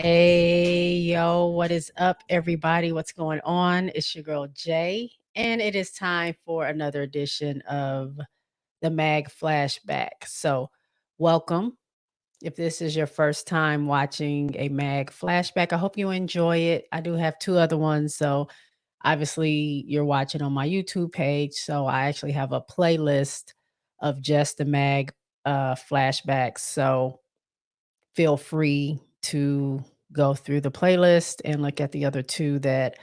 Hey, yo, what is up, everybody? What's going on? It's your girl, Jay, and it is time for another edition of the Mag Flashback. So, welcome. If this is your first time watching a Mag Flashback, I hope you enjoy it. I do have two other ones. So, obviously, you're watching on my YouTube page. So, I actually have a playlist of just the Mag flashbacks. So, feel free to go through the playlist and look at the other two that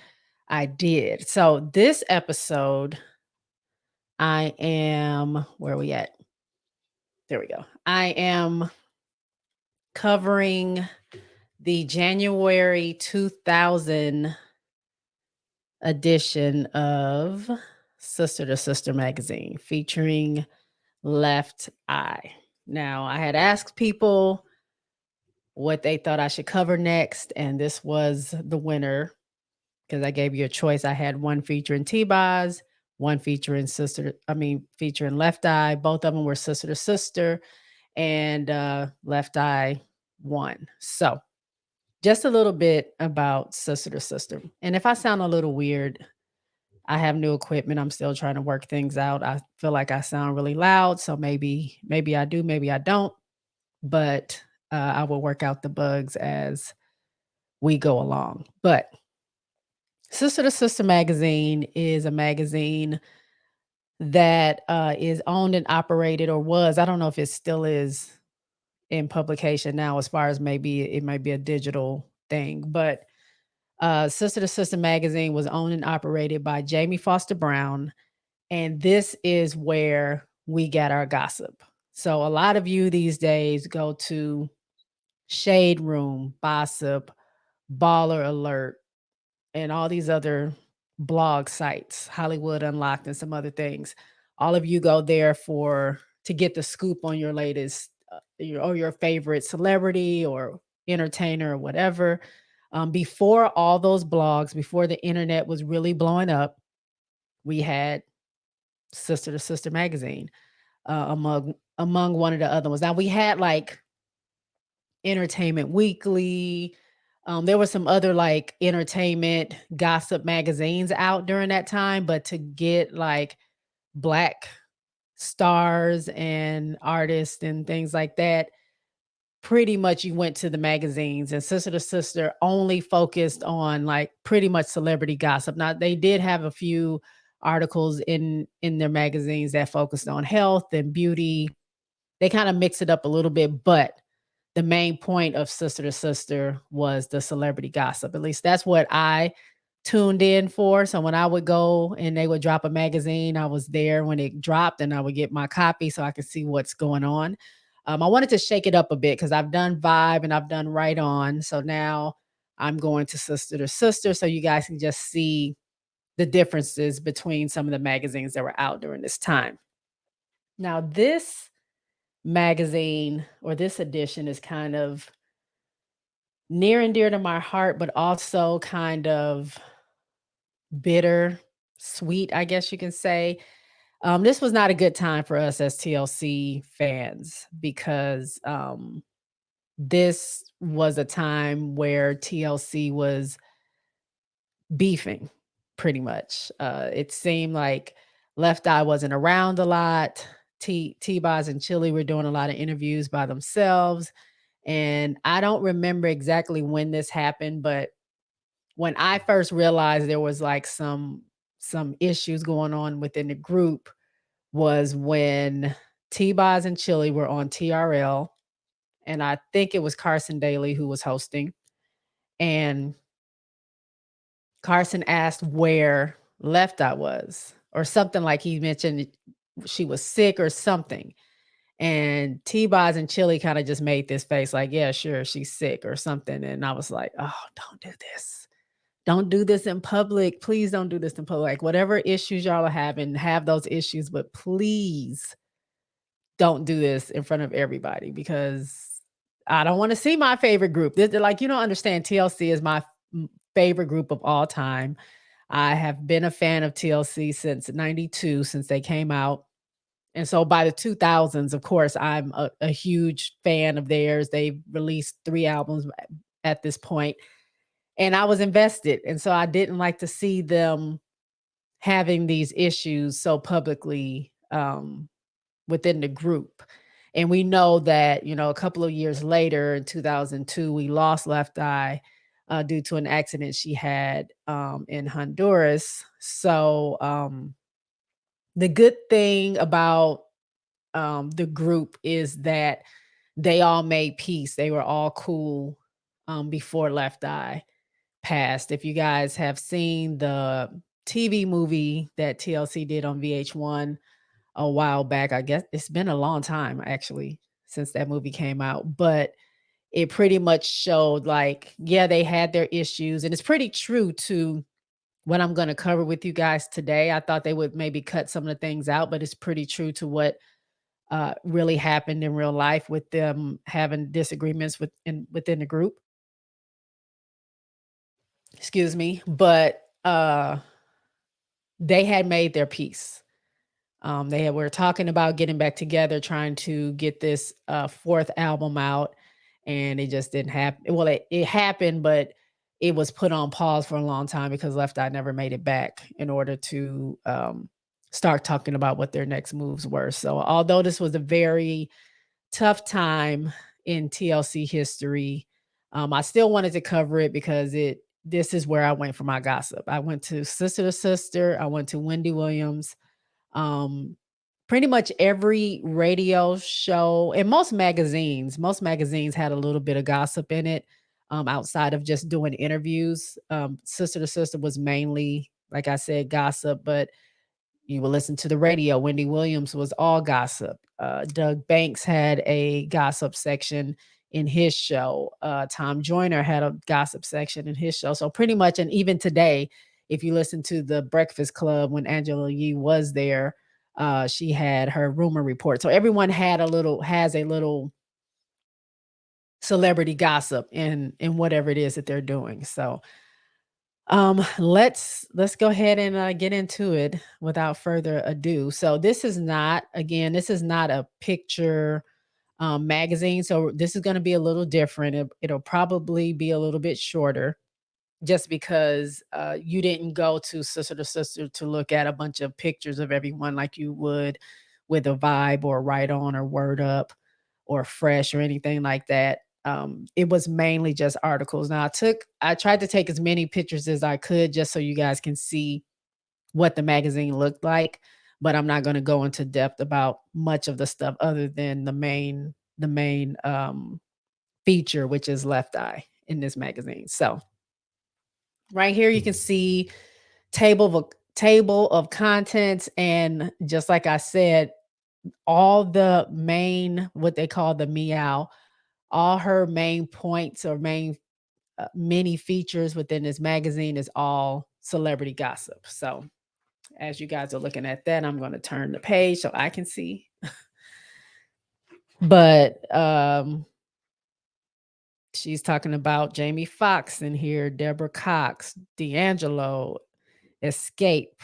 I did. So this episode, I am where are we at? There we go. I am covering the January 2000 edition of Sister to Sister magazine featuring Left Eye. Now, I had asked people what they thought I should cover next, and this was the winner because I gave you a choice. I had one featuring T-Boz, one featuring Left Eye. Both of them were sister to sister, and Left Eye won. So, just a little bit about sister to sister. And if I sound a little weird, I have new equipment. I'm still trying to work things out. I feel like I sound really loud, so maybe I do, maybe I don't. But I will work out the bugs as we go along. But Sister to Sister magazine is a magazine that is owned and operated, or was. I don't know if it still is in publication now, as far as maybe it might be a digital thing. But Sister to Sister magazine was owned and operated by Jamie Foster Brown. And this is where we get our gossip. So a lot of you these days go to Shade Room, Gossip, Baller Alert, and all these other blog sites, Hollywood Unlocked and some other things. All of you go there to get the scoop on your latest your favorite celebrity or entertainer or whatever. Before all those blogs, before the internet was really blowing up, we had Sister to Sister magazine among one of the other ones. Now we had like Entertainment Weekly. There were some other like entertainment gossip magazines out during that time, but to get like black stars and artists and things like that, pretty much you went to the magazines, and Sister to Sister only focused on like pretty much celebrity gossip. Now they did have a few articles in their magazines that focused on health and beauty. They kind of mix it up a little bit, but the main point of Sister to Sister was the celebrity gossip. At least that's what I tuned in for. So when I would go and they would drop a magazine, I was there when it dropped and I would get my copy so I could see what's going on. I wanted to shake it up a bit because I've done Vibe and I've done Right On. So now I'm going to Sister to Sister so you guys can just see the differences between some of the magazines that were out during this time. Now, this magazine or this edition is kind of near and dear to my heart, but also kind of bitter, sweet, I guess you can say. This was not a good time for us as TLC fans because this was a time where TLC was beefing pretty much. It seemed like Left Eye wasn't around a lot. T-Boz and Chili were doing a lot of interviews by themselves. And I don't remember exactly when this happened, but when I first realized there was like some issues going on within the group was when T-Boz and Chili were on TRL, and I think it was Carson Daly who was hosting. And Carson asked where Left Eye was, or something like he mentioned she was sick or something. And T-Boz and Chili kind of just made this face like, yeah, sure, she's sick or something. And I was like, oh, don't do this. Don't do this in public. Please don't do this in public. Like, whatever issues y'all are having, have those issues, but please don't do this in front of everybody because I don't want to see my favorite group. Like, you don't understand. TLC is my favorite group of all time. I have been a fan of TLC since 92, since they came out. And so by the 2000s, of course, I'm a huge fan of theirs. They released 3 albums at this point, and I was invested, and so I didn't like to see them having these issues so publicly within the group. And we know that, a couple of years later in 2002, we lost Left Eye due to an accident she had in Honduras. So the good thing about the group is that they all made peace. They were all cool before Left Eye passed. If you guys have seen the TV movie that TLC did on VH1 a while back, I guess it's been a long time actually since that movie came out, but it pretty much showed like, yeah, they had their issues. And it's pretty true to what I'm going to cover with you guys today. I thought they would maybe cut some of the things out, but it's pretty true to what really happened in real life with them having disagreements within the group. Excuse me. But they had made their peace. Were talking about getting back together, trying to get this fourth album out, and it just didn't happen. Well, it happened, but it was put on pause for a long time because Left Eye never made it back in order to start talking about what their next moves were. So, although this was a very tough time in TLC history, I still wanted to cover it because this is where I went for my gossip. I went to Sister to Sister. I went to Wendy Williams. Um, Pretty much every radio show and most magazines had a little bit of gossip in it, outside of just doing interviews. Sister to Sister was mainly, like I said, gossip, but you will listen to the radio. Wendy Williams was all gossip. Doug Banks had a gossip section in his show. Tom Joyner had a gossip section in his show. So pretty much, and even today, if you listen to the Breakfast Club when Angela Yee was there, she had her rumor report. So everyone has a little celebrity gossip in whatever it is that they're doing. So let's go ahead and get into it without further ado. So this is not a picture magazine. So this is going to be a little different. It'll probably be a little bit shorter just because you didn't go to Sister to Sister to look at a bunch of pictures of everyone like you would with a Vibe or Right On or Word Up or Fresh or anything like that. It was mainly just articles. Now I tried to take as many pictures as I could just so you guys can see what the magazine looked like, but I'm not going to go into depth about much of the stuff other than the main feature, which is Left Eye in this magazine. So right here you can see table of contents, and just like I said, all the main, what they call the meow, all her main points or main many features within this magazine is all celebrity gossip. So as you guys are looking at that, I'm going to turn the page so I can see. But she's talking about Jamie Foxx in here, Deborah Cox, D'Angelo, Escape,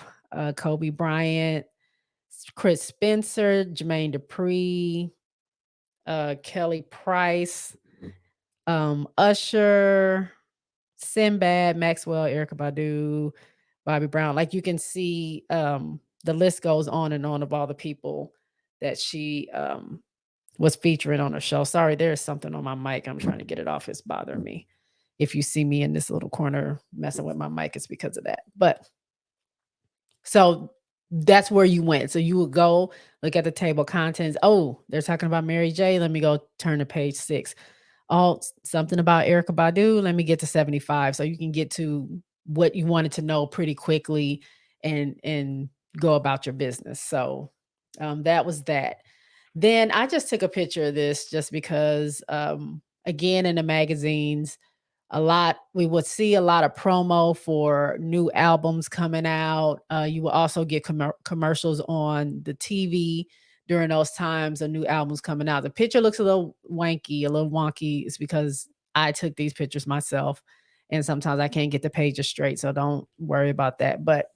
Kobe Bryant, Chris Spencer, Jermaine Dupri, Kelly Price, Usher, Sinbad, Maxwell, Erica Badu, Bobby Brown. Like you can see, the list goes on and on of all the people that she was featuring on her show. Sorry, there's something on my mic. I'm trying to get it off. It's bothering me. If you see me in this little corner messing with my mic, it's because of that. But so that's where you went. So you would go look at the table of contents. Oh, they're talking about Mary J. Let me go turn to page 6. Oh, something about Erica Badu. Let me get to 75. So you can get to what you wanted to know pretty quickly and go about your business. So that was that. Then I just took a picture of this just because again in the magazines we would see a lot of promo for new albums coming out. You will also get commercials on the TV during those times of new albums coming out. The picture looks a little wanky, a little wonky. It's because I took these pictures myself, and sometimes I can't get the pages straight, so don't worry about that. But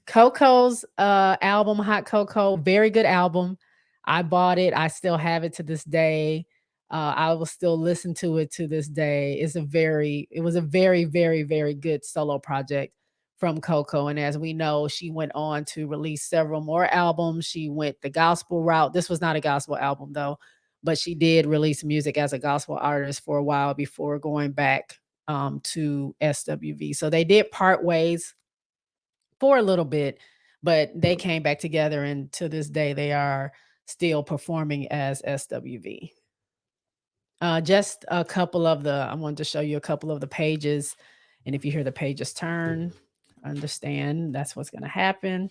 Coco's album, Hot Cocoa, very good album. I bought it. I still have it to this day. I will still listen to it to this day. It was a very, very, very good solo project from Coco. And as we know, she went on to release several more albums. She went the gospel route. This was not a gospel album though, but she did release music as a gospel artist for a while before going back to SWV. So they did part ways for a little bit, but they came back together, and to this day, they are still performing as SWV. Just a couple of the I wanted to show you a couple of the pages, and if you hear the pages turn, understand that's what's gonna happen.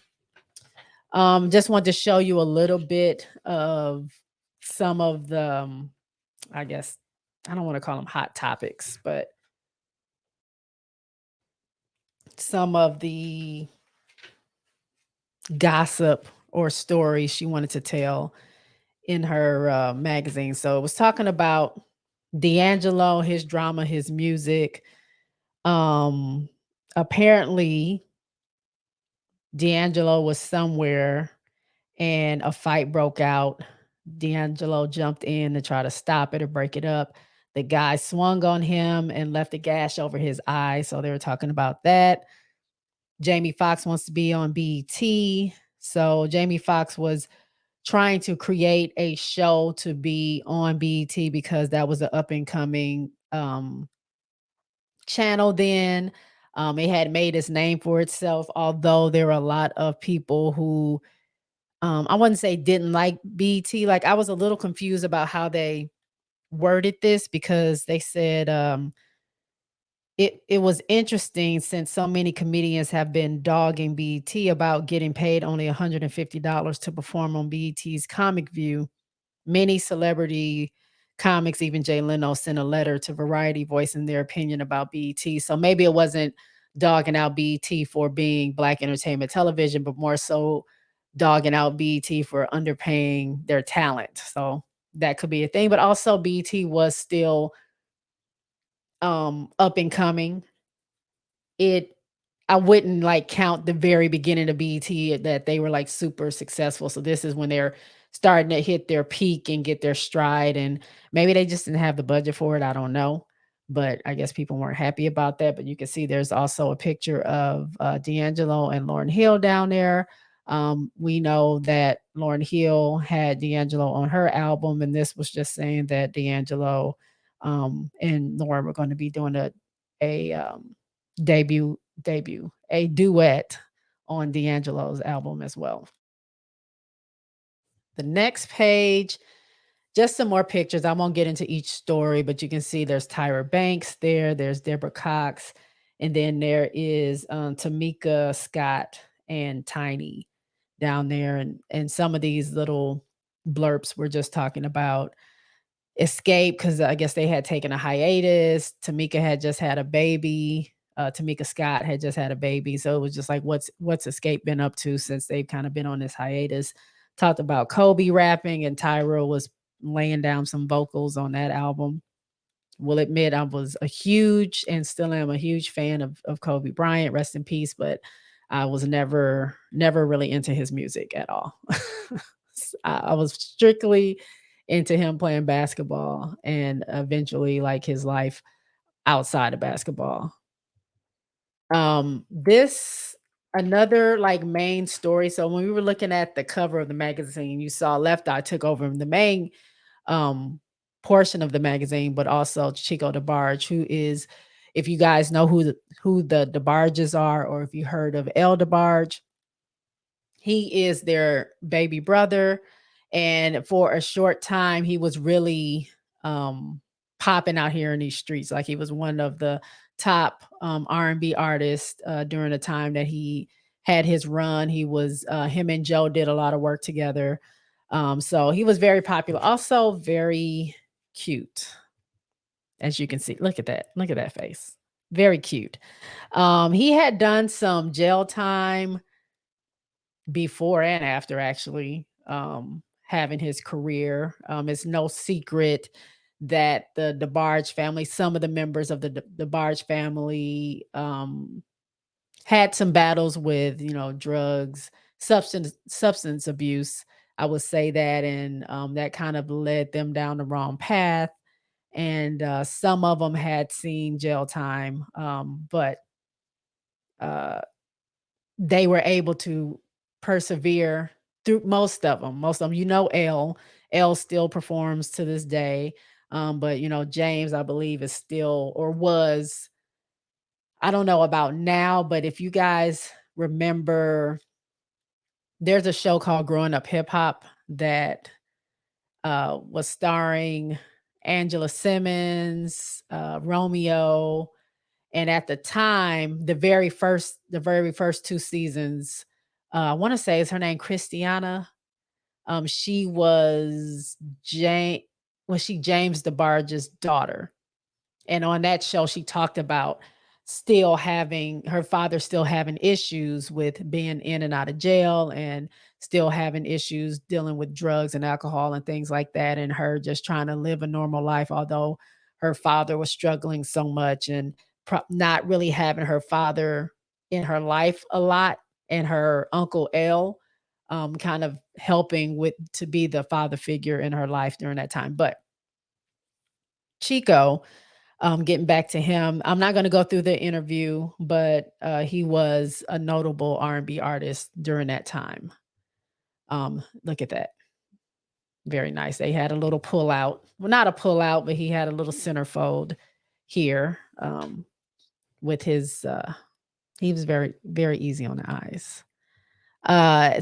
Just want to show you a little bit of some of the, I guess I don't wanna call them hot topics, but some of the gossip or stories she wanted to tell in her, magazine. So it was talking about D'Angelo, his drama, his music. Um, Apparently, D'Angelo was somewhere and a fight broke out. D'Angelo jumped in to try to stop it or break it up. The guy swung on him and left a gash over his eye. So they were talking about that. Jamie Foxx wants to be on BET. So Jamie Foxx was trying to create a show to be on BET because that was an up and coming channel then. It had made its name for itself, although there were a lot of people who I wouldn't say didn't like BET. Like I was a little confused about how they worded this because they said it was interesting since so many comedians have been dogging BET about getting paid only $150 to perform on BET's Comic View. Many celebrity comics, even Jay Leno, sent a letter to Variety voicing their opinion about BET. So maybe it wasn't dogging out BET for being Black entertainment television, but more so dogging out BET for underpaying their talent. So that could be a thing. But also BET was still up and coming. It I wouldn't, like, count the very beginning of BET that they were, like, super successful, so this is when they're starting to hit their peak and get their stride, and maybe they just didn't have the budget for it, I don't know, but I guess people weren't happy about that, but you can see there's also a picture of, D'Angelo and Lauryn Hill down there. We know that Lauryn Hill had D'Angelo on her album, and this was just saying that D'Angelo, and Lauryn were gonna be doing a a duet on D'Angelo's album as well. The next page, just some more pictures. I won't get into each story, but you can see there's Tyra Banks there, there's Deborah Cox, and then there is Tamika Scott and Tiny down there. And some of these little blurps we're just talking about Escape, because I guess they had taken a hiatus. Tamika had just had a baby. Tamika Scott had just had a baby. So it was just like, what's Escape been up to since they've kind of been on this hiatus? Talked about Kobe rapping, and Tyra was laying down some vocals on that album. Will admit I was a huge and still am a huge fan of Kobe Bryant, rest in peace, but I was never really into his music at all. I was strictly into him playing basketball and eventually like his life outside of basketball. This another like main story. So when we were looking at the cover of the magazine, you saw Left Eye took over the main um portion of the magazine, but also Chico DeBarge, who is, if you guys know who the DeBarges are, or if you heard of El DeBarge, he is their baby brother, and for a short time, he was really, popping out here in these streets, like, he was one of the top, R&B artists, during the time that he had his run. He was, him and Joe did a lot of work together, so he was very popular, also very cute, as you can see. Look at that face. Very cute. He had done some jail time before and after actually, having his career. It's no secret that the DeBarge family, some of the members of the DeBarge family, had some battles with, drugs, substance abuse. I would say that, and that kind of led them down the wrong path. And some of them had seen jail time, but uh, they were able to persevere through most of them. Most of them, L still performs to this day. But James, I believe, is still or was. I don't know about now, but if you guys remember, there's a show called Growing Up Hip Hop that was starring Angela Simmons, Romeo, and at the time, the very first 2 seasons, I wanna say is her name Christiana? She was she James DeBarge's daughter? And on that show, she talked about her father still having issues with being in and out of jail and still having issues dealing with drugs and alcohol and things like that. And her just trying to live a normal life, although her father was struggling so much and not really having her father in her life a lot. And her uncle L kind of helping with to be the father figure in her life during that time. But Chico, getting back to him, I'm not gonna go through the interview, but, he was a notable R&B artist during that time. Look at that. Very nice. They had a little pull out. Well, not a pull out, but he had a little centerfold here, with his, he was very, very easy on the eyes.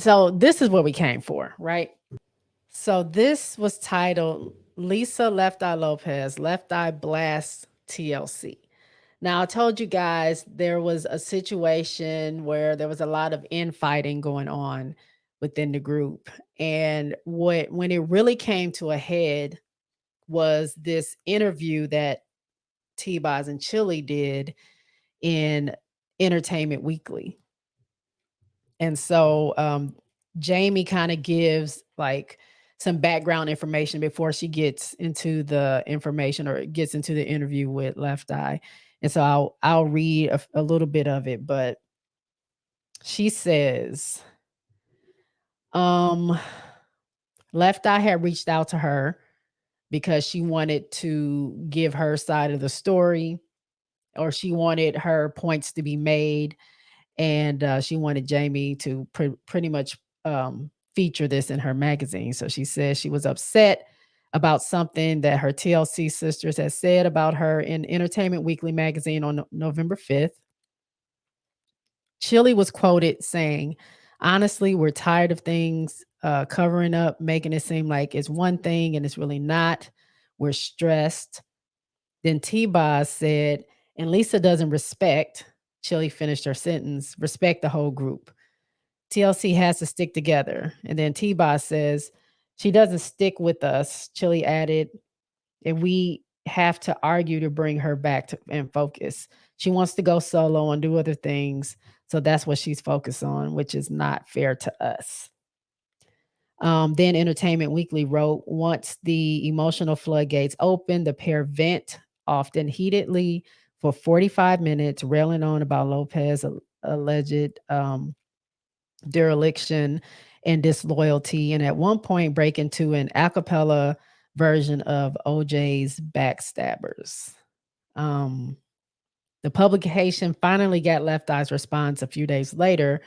So this is what we came for, right? So this was titled Lisa Left Eye Lopez, Left Eye Blast TLC. Now, I told you guys there was a situation where there was a lot of infighting going on within the group. And when it really came to a head was this interview that T-Boz and Chili did in Entertainment Weekly. And so Jamie kind of gives like some background information before she gets into the information or gets into the interview with Left Eye. And so I'll read a little bit of it, but she says, um, Left Eye had reached out to her because she wanted to give her side of the story, or she wanted her points to be made, and she wanted Jamie to pretty much feature this in her magazine. So she says she was upset about something that her TLC sisters had said about her in Entertainment Weekly magazine on November 5th. Chili was quoted saying, "Honestly, we're tired of things covering up, making it seem like it's one thing and it's really not. We're stressed." Then T-Boz said, "And Lisa doesn't respect," Chili finished her sentence, "respect the whole group. TLC has to stick together." And then T-Boz says, "She doesn't stick with us," Chili added, "and we have to argue to bring her back to and focus. She wants to go solo and do other things, so that's what she's focused on, which is not fair to us." Then Entertainment Weekly wrote, "Once the emotional floodgates open, the pair vent, often heatedly, for 45 minutes, railing on about Lopez's alleged dereliction and disloyalty, and at one point break into an a cappella version of OJ's Backstabbers." Um, the publication finally got Left Eye's response a few days later,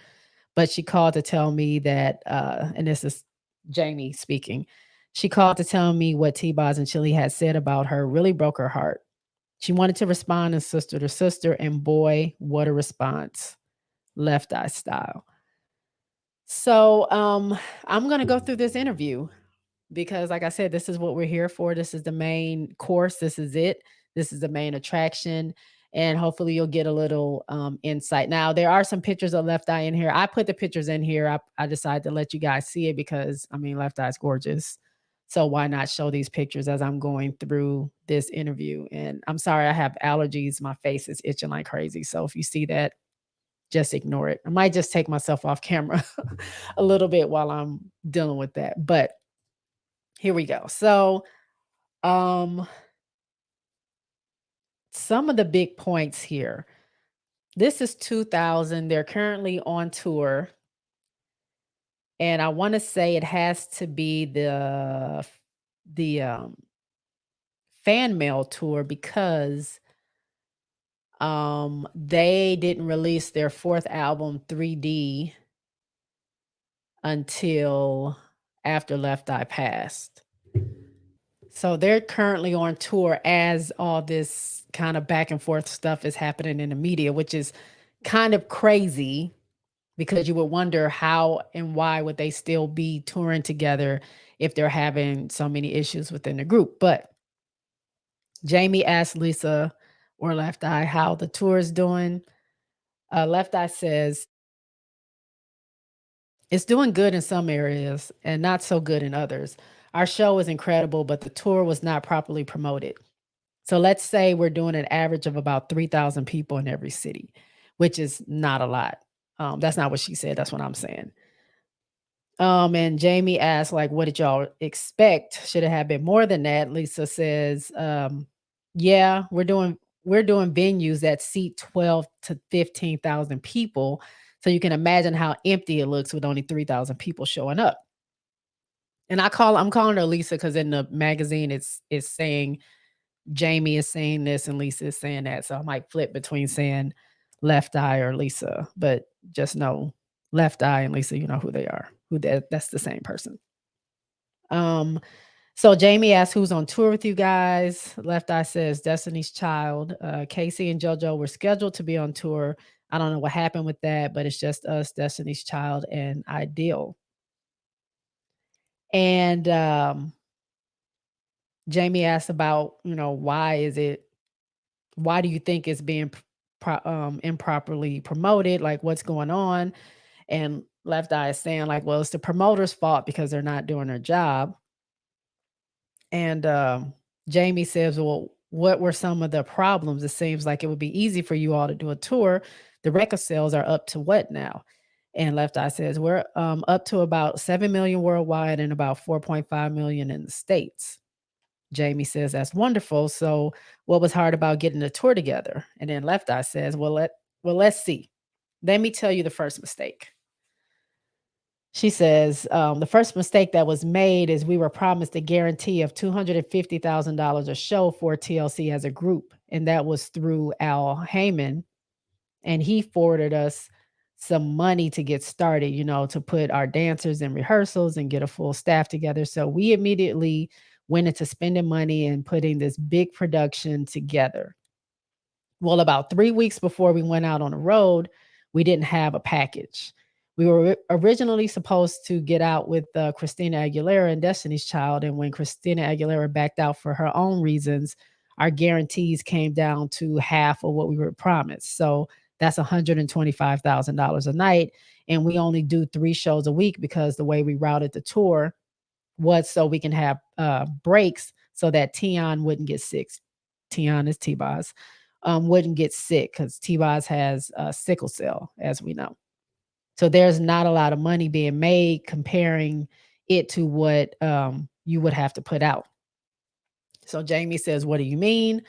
but she called to tell me that, and this is Jamie speaking. She called to tell me what T-Boz and Chili had said about her really broke her heart. She wanted to respond as sister to sister, and boy, what a response, Left Eye style. So I'm gonna go through this interview because, like I said, this is what we're here for. This is the main course. This is it. This is the main attraction. And hopefully you'll get a little insight. Now, there are some pictures of Left Eye in here. I put the pictures in here. I decided to let you guys see it because, I mean, Left Eye's gorgeous. So why not show these pictures as I'm going through this interview? And I'm sorry, I have allergies. My face is itching like crazy. So if you see that, just ignore it. I might just take myself off camera a little bit while I'm dealing with that. But here we go. So, um, some of the big points here. This is 2000. They're currently on tour. And I want to say it has to be the fan mail tour because they didn't release their fourth album 3D until after Left Eye passed. So they're currently on tour as all this kind of back and forth stuff is happening in the media, which is kind of crazy because you would wonder how and why would they still be touring together if they're having so many issues within the group. But Jamie asked Lisa or Left Eye how the tour is doing. Left Eye says it's doing good in some areas and not so good in others. Our show is incredible, but the tour was not properly promoted. So let's say we're doing an average of about 3,000 people in every city, which is not a lot. That's not what she said. That's what I'm saying. And Jamie asked, like, what did y'all expect? Should it have been more than that? Lisa says, yeah, we're doing venues that seat 12 to 15,000 people. So you can imagine how empty it looks with only 3,000 people showing up. And I'm calling her Lisa because in the magazine it's saying Jamie is saying this and Lisa is saying that. So I might flip between saying Left Eye or Lisa, but just know Left Eye and Lisa, you know who they are. That's the same person. Um, so Jamie asked who's on tour with you guys. Left Eye says Destiny's Child. Casey and JoJo were scheduled to be on tour. I don't know what happened with that, but it's just us, Destiny's Child, and Ideal. And Jamie asked about, why do you think it's being improperly promoted? Like, what's going on? And Left Eye is saying, like, well, it's the promoter's fault because they're not doing their job. And Jamie says, well, what were some of the problems? It seems like it would be easy for you all to do a tour. The record sales are up to what now? And Left Eye says, we're up to about 7 million worldwide and about 4.5 million in the States. Jamie says, that's wonderful. So what was hard about getting the tour together? And then Left Eye says, let's see. Let me tell you the first mistake. She says, the first mistake that was made is we were promised a guarantee of $250,000 a show for TLC as a group. And that was through Al Heyman. And he forwarded us some money to get started, to put our dancers in rehearsals and get a full staff together. So we immediately went into spending money and putting this big production together. Well, about 3 weeks before we went out on the road, we didn't have a package. We were originally supposed to get out with Christina Aguilera and Destiny's Child, and when Christina Aguilera backed out for her own reasons, our guarantees came down to half of what we were promised. So that's $125,000 a night, and we only do 3 shows a week because the way we routed the tour was so we can have breaks so that Tion wouldn't get sick. Tion is T-Boz. Wouldn't get sick because T-Boz has sickle cell, as we know. So there's not a lot of money being made comparing it to what you would have to put out. So Jamie says, what do you mean?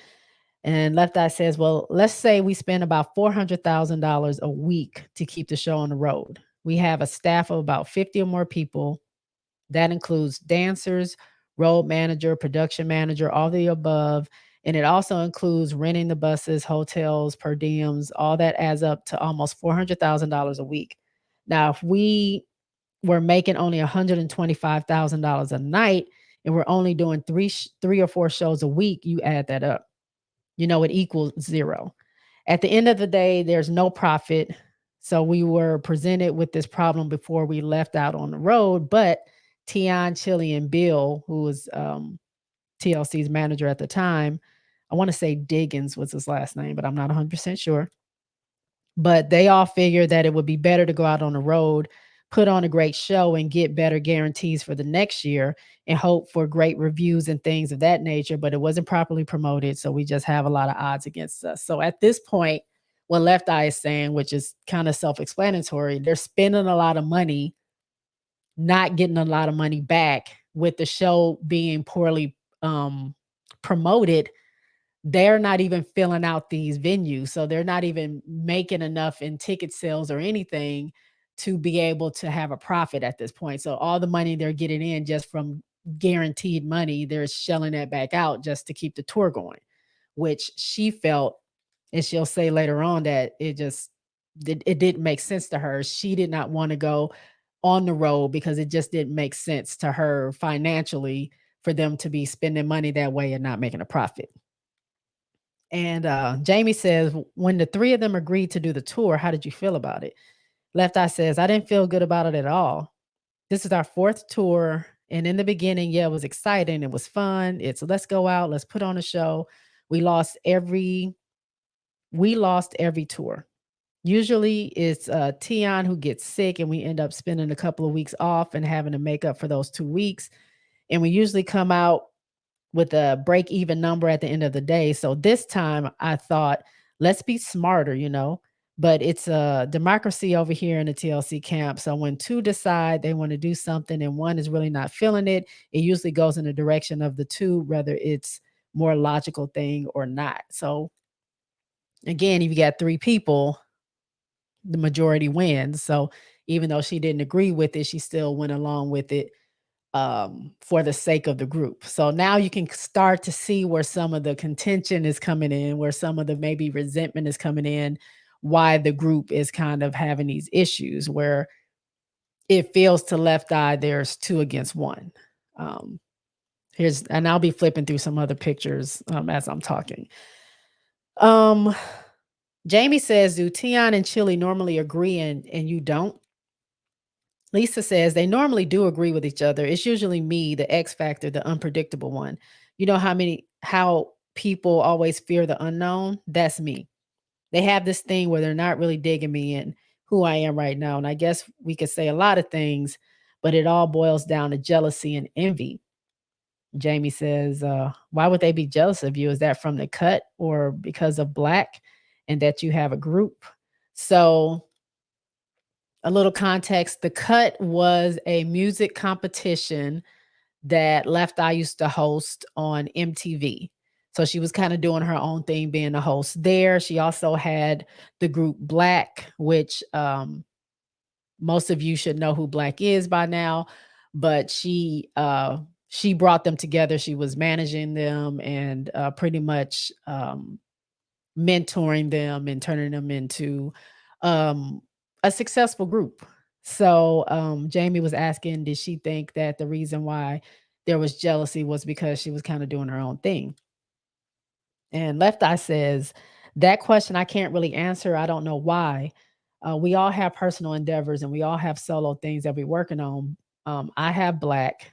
And Left Eye says, well, let's say we spend about $400,000 a week to keep the show on the road. We have a staff of about 50 or more people. That includes dancers, road manager, production manager, all the above. And it also includes renting the buses, hotels, per diems, all that adds up to almost $400,000 a week. Now, if we were making only $125,000 a night and we're only doing three or four shows a week, you add that up. It equals zero. At the end of the day, there's no profit. So we were presented with this problem before we left out on the road, but Tion, Chili, and Bill, who was TLC's manager at the time, I want to say Diggins was his last name, but I'm not 100% sure. But they all figured that it would be better to go out on the road, put on a great show, and get better guarantees for the next year and hope for great reviews and things of that nature. But it wasn't properly promoted. So we just have a lot of odds against us. So at this point, what Left Eye is saying, which is kind of self-explanatory, they're spending a lot of money, not getting a lot of money back with the show being poorly promoted. They're not even filling out these venues. So they're not even making enough in ticket sales or anything to be able to have a profit at this point. So all the money they're getting in just from guaranteed money, they're shelling that back out just to keep the tour going, which she felt, and she'll say later on that it didn't make sense to her. She did not want to go on the road because it just didn't make sense to her financially for them to be spending money that way and not making a profit. And Jamie says, when the three of them agreed to do the tour, how did you feel about it? Left Eye says, I didn't feel good about it at all. This is our fourth tour. And in the beginning, yeah, it was exciting. It was fun. It's let's go out, let's put on a show. We lost every tour. Usually it's Tion who gets sick and we end up spending a couple of weeks off and having to make up for those 2 weeks. And we usually come out with a break even number at the end of the day. So this time I thought, let's be smarter, but it's a democracy over here in the TLC camp. So when two decide they want to do something and one is really not feeling it, it usually goes in the direction of the two, whether it's more logical thing or not. So again, if you got 3 people, the majority wins. So even though she didn't agree with it, she still went along with it for the sake of the group. So now you can start to see where some of the contention is coming in, where some of the maybe resentment is coming in, why the group is kind of having these issues where it feels to Left Eye there's 2 against 1. And I'll be flipping through some other pictures as I'm talking. Jamie says, do Tion and Chili normally agree and you don't? Lisa says they normally do agree with each other. It's usually me, the X factor, the unpredictable one. You know how people always fear the unknown? That's me. They have this thing where they're not really digging me and who I am right now. And I guess we could say a lot of things, but it all boils down to jealousy and envy. Jamie says, why would they be jealous of you? Is that from the cut or because of black and that you have a group? So a little context, the cut was a music competition that Left Eye used to host on MTV. So she was kind of doing her own thing being a host there. She also had the group Black, which most of you should know who Black is by now, but she brought them together. She was managing them and pretty much mentoring them and turning them into a successful group. So Jamie was asking, did she think that the reason why there was jealousy was because she was kind of doing her own thing? And Left Eye says, that question I can't really answer. I don't know why. We all have personal endeavors and we all have solo things that we're working on. I have Black.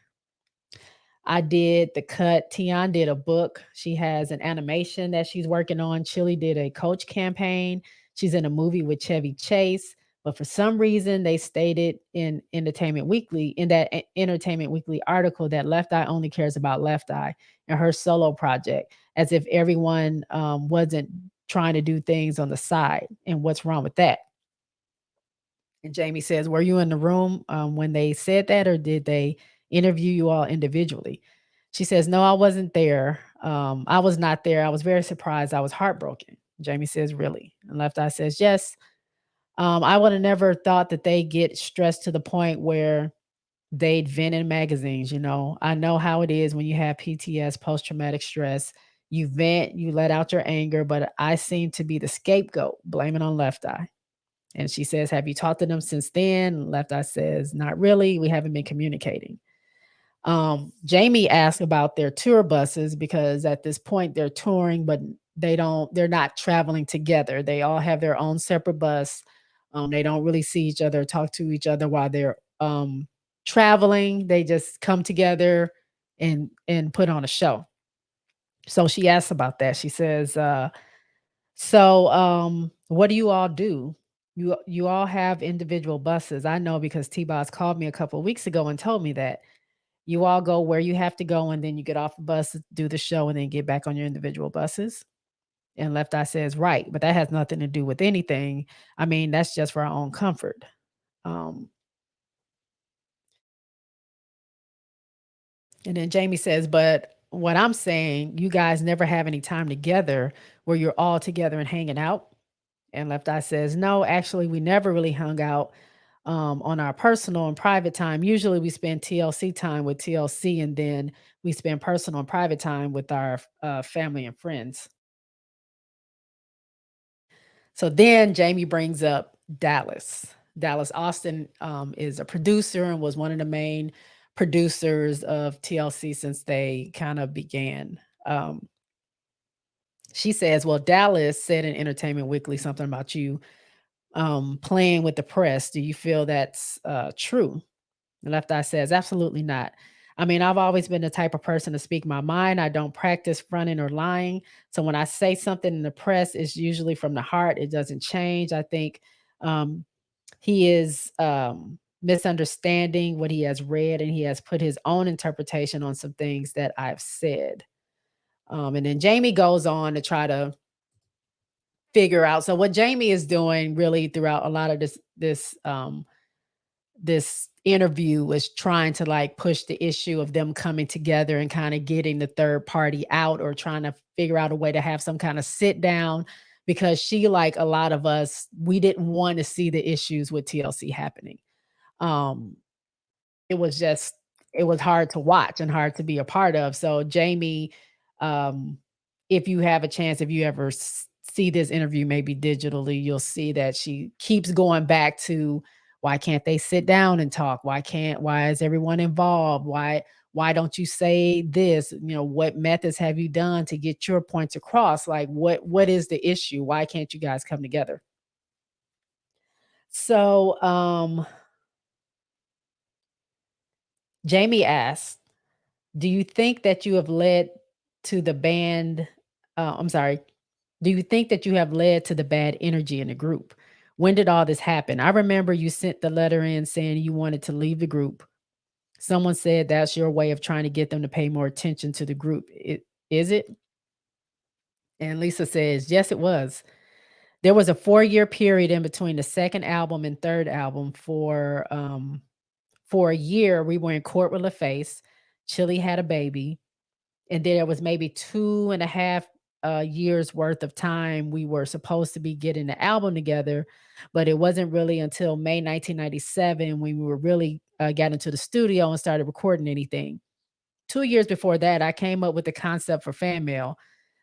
I did the cut. Tion did a book. She has an animation that she's working on. Chili did a coach campaign. She's in a movie with Chevy Chase. But for some reason, they stated in Entertainment Weekly, in that Entertainment Weekly article, that Left Eye only cares about Left Eye and her solo project, as if everyone wasn't trying to do things on the side. And what's wrong with that? And Jamie says, were you in the room when they said that, or did they interview you all individually? She says, no, I wasn't there. I was not there. I was very surprised. I was heartbroken. Jamie says, really? And Left Eye says, yes. I would have never thought that they get stressed to the point where they'd vent in magazines. I know how it is when you have PTS, post-traumatic stress. You vent, you let out your anger, but I seem to be the scapegoat, blaming on Left Eye. And she says, have you talked to them since then? Left Eye says, not really. We haven't been communicating. Jamie asked about their tour buses because at this point they're touring, but they're not traveling together. They all have their own separate bus. They don't really see each other, talk to each other while they're traveling. They just come together and put on a show. So she asks about that. She says, so what do you all do? You all have individual buses. I know because T-Boz called me a couple of weeks ago and told me that you all go where you have to go and then you get off the bus, do the show, and then get back on your individual buses. And Left Eye says, right, but that has nothing to do with anything. I mean, that's just for our own comfort. And then Jamie says, but what I'm saying, you guys never have any time together where you're all together and hanging out. And Left Eye says, no, actually, we never really hung out. on our personal and private time. Usually we spend TLC time with TLC, and then we spend personal and private time with our family and friends. So then Jamie brings up Dallas. Dallas Austin is a producer and was one of the main producers of TLC since they kind of began. Um, she says, "Well, Dallas said in Entertainment Weekly something about you playing with the press. Do you feel that's true?" And Left Eye says, "Absolutely not. I mean, I've always been the type of person to speak my mind. I don't practice fronting or lying. So when I say something in the press, it's usually from the heart. It doesn't change. I think um, he is misunderstanding what he has read, and he has put his own interpretation on some things that I've said." And then Jamie goes on to try to figure out. So what Jamie is doing really throughout a lot of this interview was trying to like push the issue of them coming together and kind of getting the third party out, or trying to figure out a way to have some kind of sit down, because she, like a lot of us, we didn't want to see the issues with TLC happening. Um it was just, it was hard to watch and hard to be a part of. So Jamie, um, if you have a chance, if you ever see this interview, maybe digitally, you'll see that she keeps going back to, why can't they sit down and talk? Why is everyone involved? Why don't you say this? You know, what methods have you done to get your points across? Like what is the issue? Why can't you guys come together? So Jamie asked, do you think that you have led to the band I'm sorry. Do you think that you have led to the bad energy in the group? When did all this happen? I remember you sent the letter in saying you wanted to leave the group. Someone said that's your way of trying to get them to pay more attention to the group. Is it? And Lisa says, yes, it was. There was a 4-year period in between the second album and third album. For a year, we were in court with LaFace. Chili had a baby. And then there was maybe 2.5 years worth of time we were supposed to be getting the album together, but it wasn't really until May 1997 when we were really got into the studio and started recording anything. 2 years before that, I came up with the concept for Fan Mail.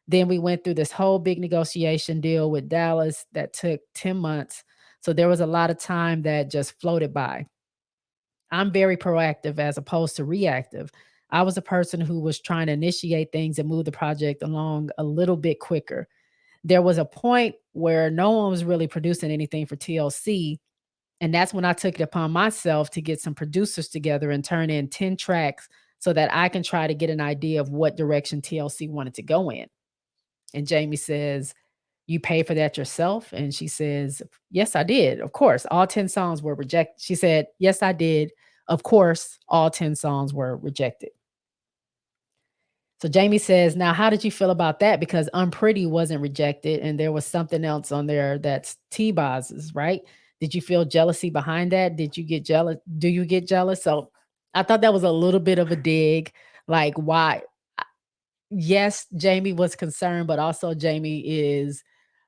Then we went through this whole big negotiation deal with Dallas that took 10 months. So there was a lot of time that just floated by. I'm very proactive as opposed to reactive. I was a person who was trying to initiate things and move the project along a little bit quicker. There was a point where no one was really producing anything for TLC. And that's when I took it upon myself to get some producers together and turn in 10 tracks so that I can try to get an idea of what direction TLC wanted to go in. And Jamie says, "You pay for that yourself?" And she says, "Yes, I did. Of course, all 10 songs were rejected." She said, "Yes, I did. Of course, all 10 songs were rejected." So Jamie says, "Now, how did you feel about that? Because Unpretty wasn't rejected, and there was something else on there that's T-Boz's, right? Did you feel jealousy behind that? Did you get jealous? Do you get jealous?" So I thought that was a little bit of a dig. Like, why? Yes, Jamie was concerned, but also Jamie is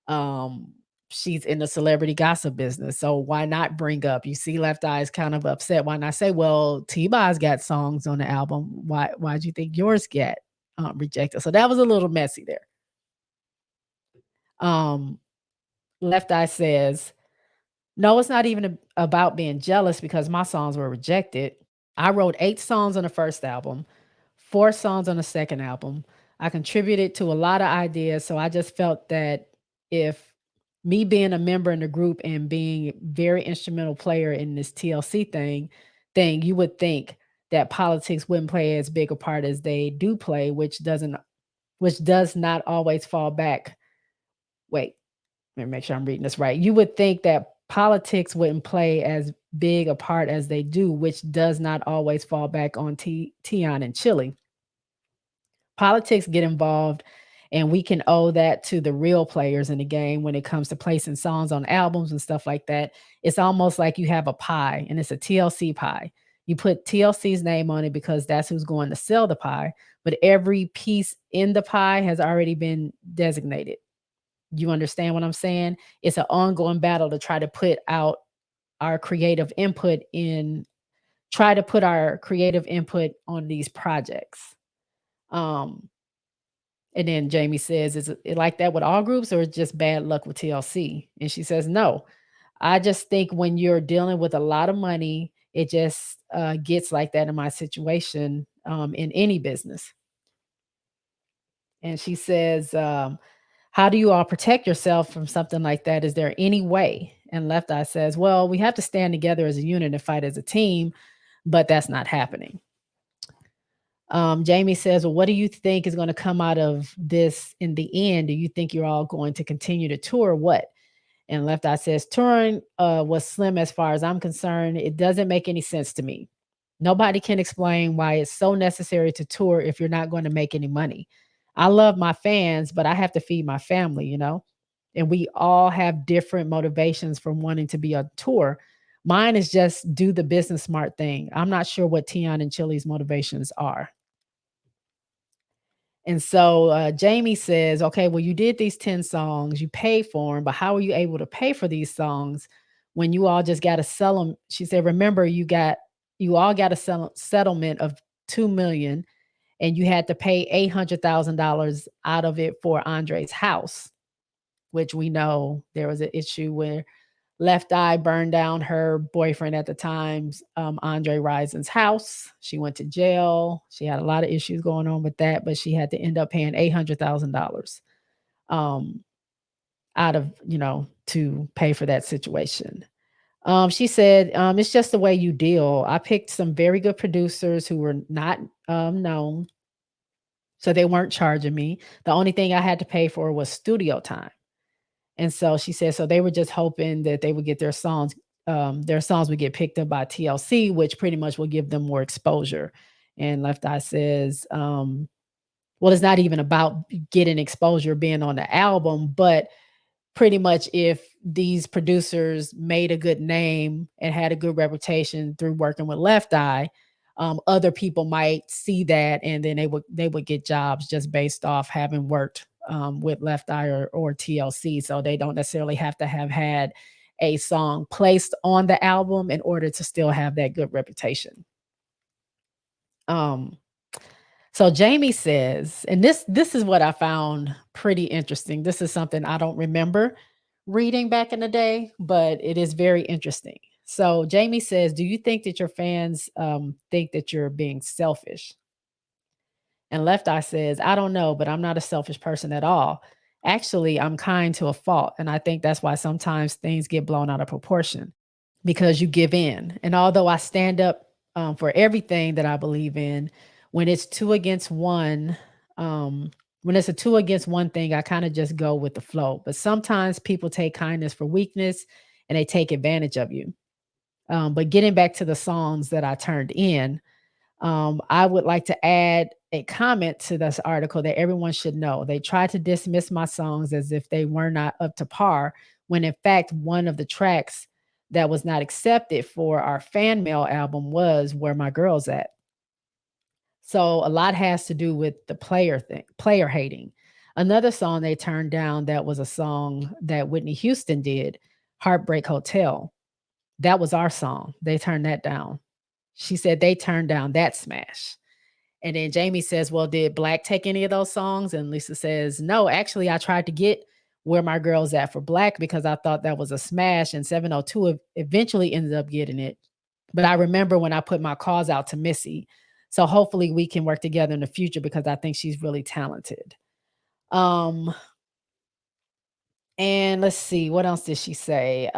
um she's in the celebrity gossip business. So why not bring up, you see Left Eye is kind of upset. Why not say, well, T-Boz got songs on the album. Why'd you think yours get rejected? So that was a little messy there. Um Left Eye says, no, it's not even about being jealous because my songs were rejected. I wrote 8 songs on the first album, 4 songs on the second album. I contributed to a lot of ideas, so I just felt that if me being a member in the group and being very instrumental player in this TLC thing, you would think that politics wouldn't play as big a part as they do play, which does not always fall back. Wait, let me make sure I'm reading this right. You would think that politics wouldn't play as big a part as they do, which does not always fall back on Tion and Chili. Politics get involved, and we can owe that to the real players in the game when it comes to placing songs on albums and stuff like that. It's almost like you have a pie, and it's a TLC pie. You put TLC's name on it because that's who's going to sell the pie, but every piece in the pie has already been designated. You understand what I'm saying? It's an ongoing battle to try to put out our creative input in try to put our creative input on these projects. Um, and then Jamie says, "Is it like that with all groups or just bad luck with TLC?" And she says, "No, I just think when you're dealing with a lot of money, it just gets like that in my situation in any business." And she says, "How do you all protect yourself from something like that? Is there any way?" And Left Eye says, "Well, we have to stand together as a unit and fight as a team, but that's not happening." Jamie says, "Well, what do you think is going to come out of this in the end? Do you think you're all going to continue to tour? Or what?" And Left Eye says, "Touring was slim as far as I'm concerned. It doesn't make any sense to me. Nobody can explain why it's so necessary to tour if you're not going to make any money. I love my fans, but I have to feed my family, you know? And we all have different motivations from wanting to be on tour. Mine is just do the business smart thing. I'm not sure what Tion and Chili's motivations are." And so Jamie says, "Okay, well, you did these 10 songs, you paid for them, but how are you able to pay for these songs when you all just got to sell them?" She said, "Remember, you all got a settlement of 2 million, and you had to pay $800,000 out of it for Andre's house, which we know there was an issue where Left Eye burned down her boyfriend at the time's, Andre Rison's house. She went to jail. She had a lot of issues going on with that, but she had to end up paying $800,000 um, out of, to pay for that situation. She said, "It's just the way you deal. I picked some very good producers who were not known, so they weren't charging me. The only thing I had to pay for was studio time." And so she said, so they were just hoping that they would get their songs would get picked up by TLC, which pretty much will give them more exposure. And Left Eye says, well, it's not even about getting exposure being on the album, but pretty much if these producers made a good name and had a good reputation through working with Left Eye, other people might see that and then they would get jobs just based off having worked with Left Eye or TLC. So they don't necessarily have to have had a song placed on the album in order to still have that good reputation. Um, so Jamie says, and this is what I found pretty interesting. This is something I don't remember reading back in the day, but it is very interesting. So Jamie says, "Do you think that your fans think that you're being selfish?" And Left Eye says, "I don't know, but I'm not a selfish person at all. Actually, I'm kind to a fault, and I think that's why sometimes things get blown out of proportion because you give in. And although I stand up for everything that I believe in, when it's two against one, when it's a two against one thing, I kind of just go with the flow. But sometimes people take kindness for weakness and they take advantage of you. But getting back to the songs that I turned in, I would like to add a comment to this article that everyone should know. They tried to dismiss my songs as if they were not up to par, when in fact, one of the tracks that was not accepted for our fan mail album was Where My Girl's At. So a lot has to do with the player hating. Another song they turned down that was a song that Whitney Houston did, Heartbreak Hotel. That was our song. They turned that down. She said they turned down that smash. And then Jamie says, "Well, did Black take any of those songs?" And Lisa says, "No, actually, I tried to get Where My Girl's At for Black because I thought that was a smash, and 702 eventually ended up getting it. But I remember when I put my calls out to Missy. So hopefully we can work together in the future because I think she's really talented." Um, and let's see, what else did she say?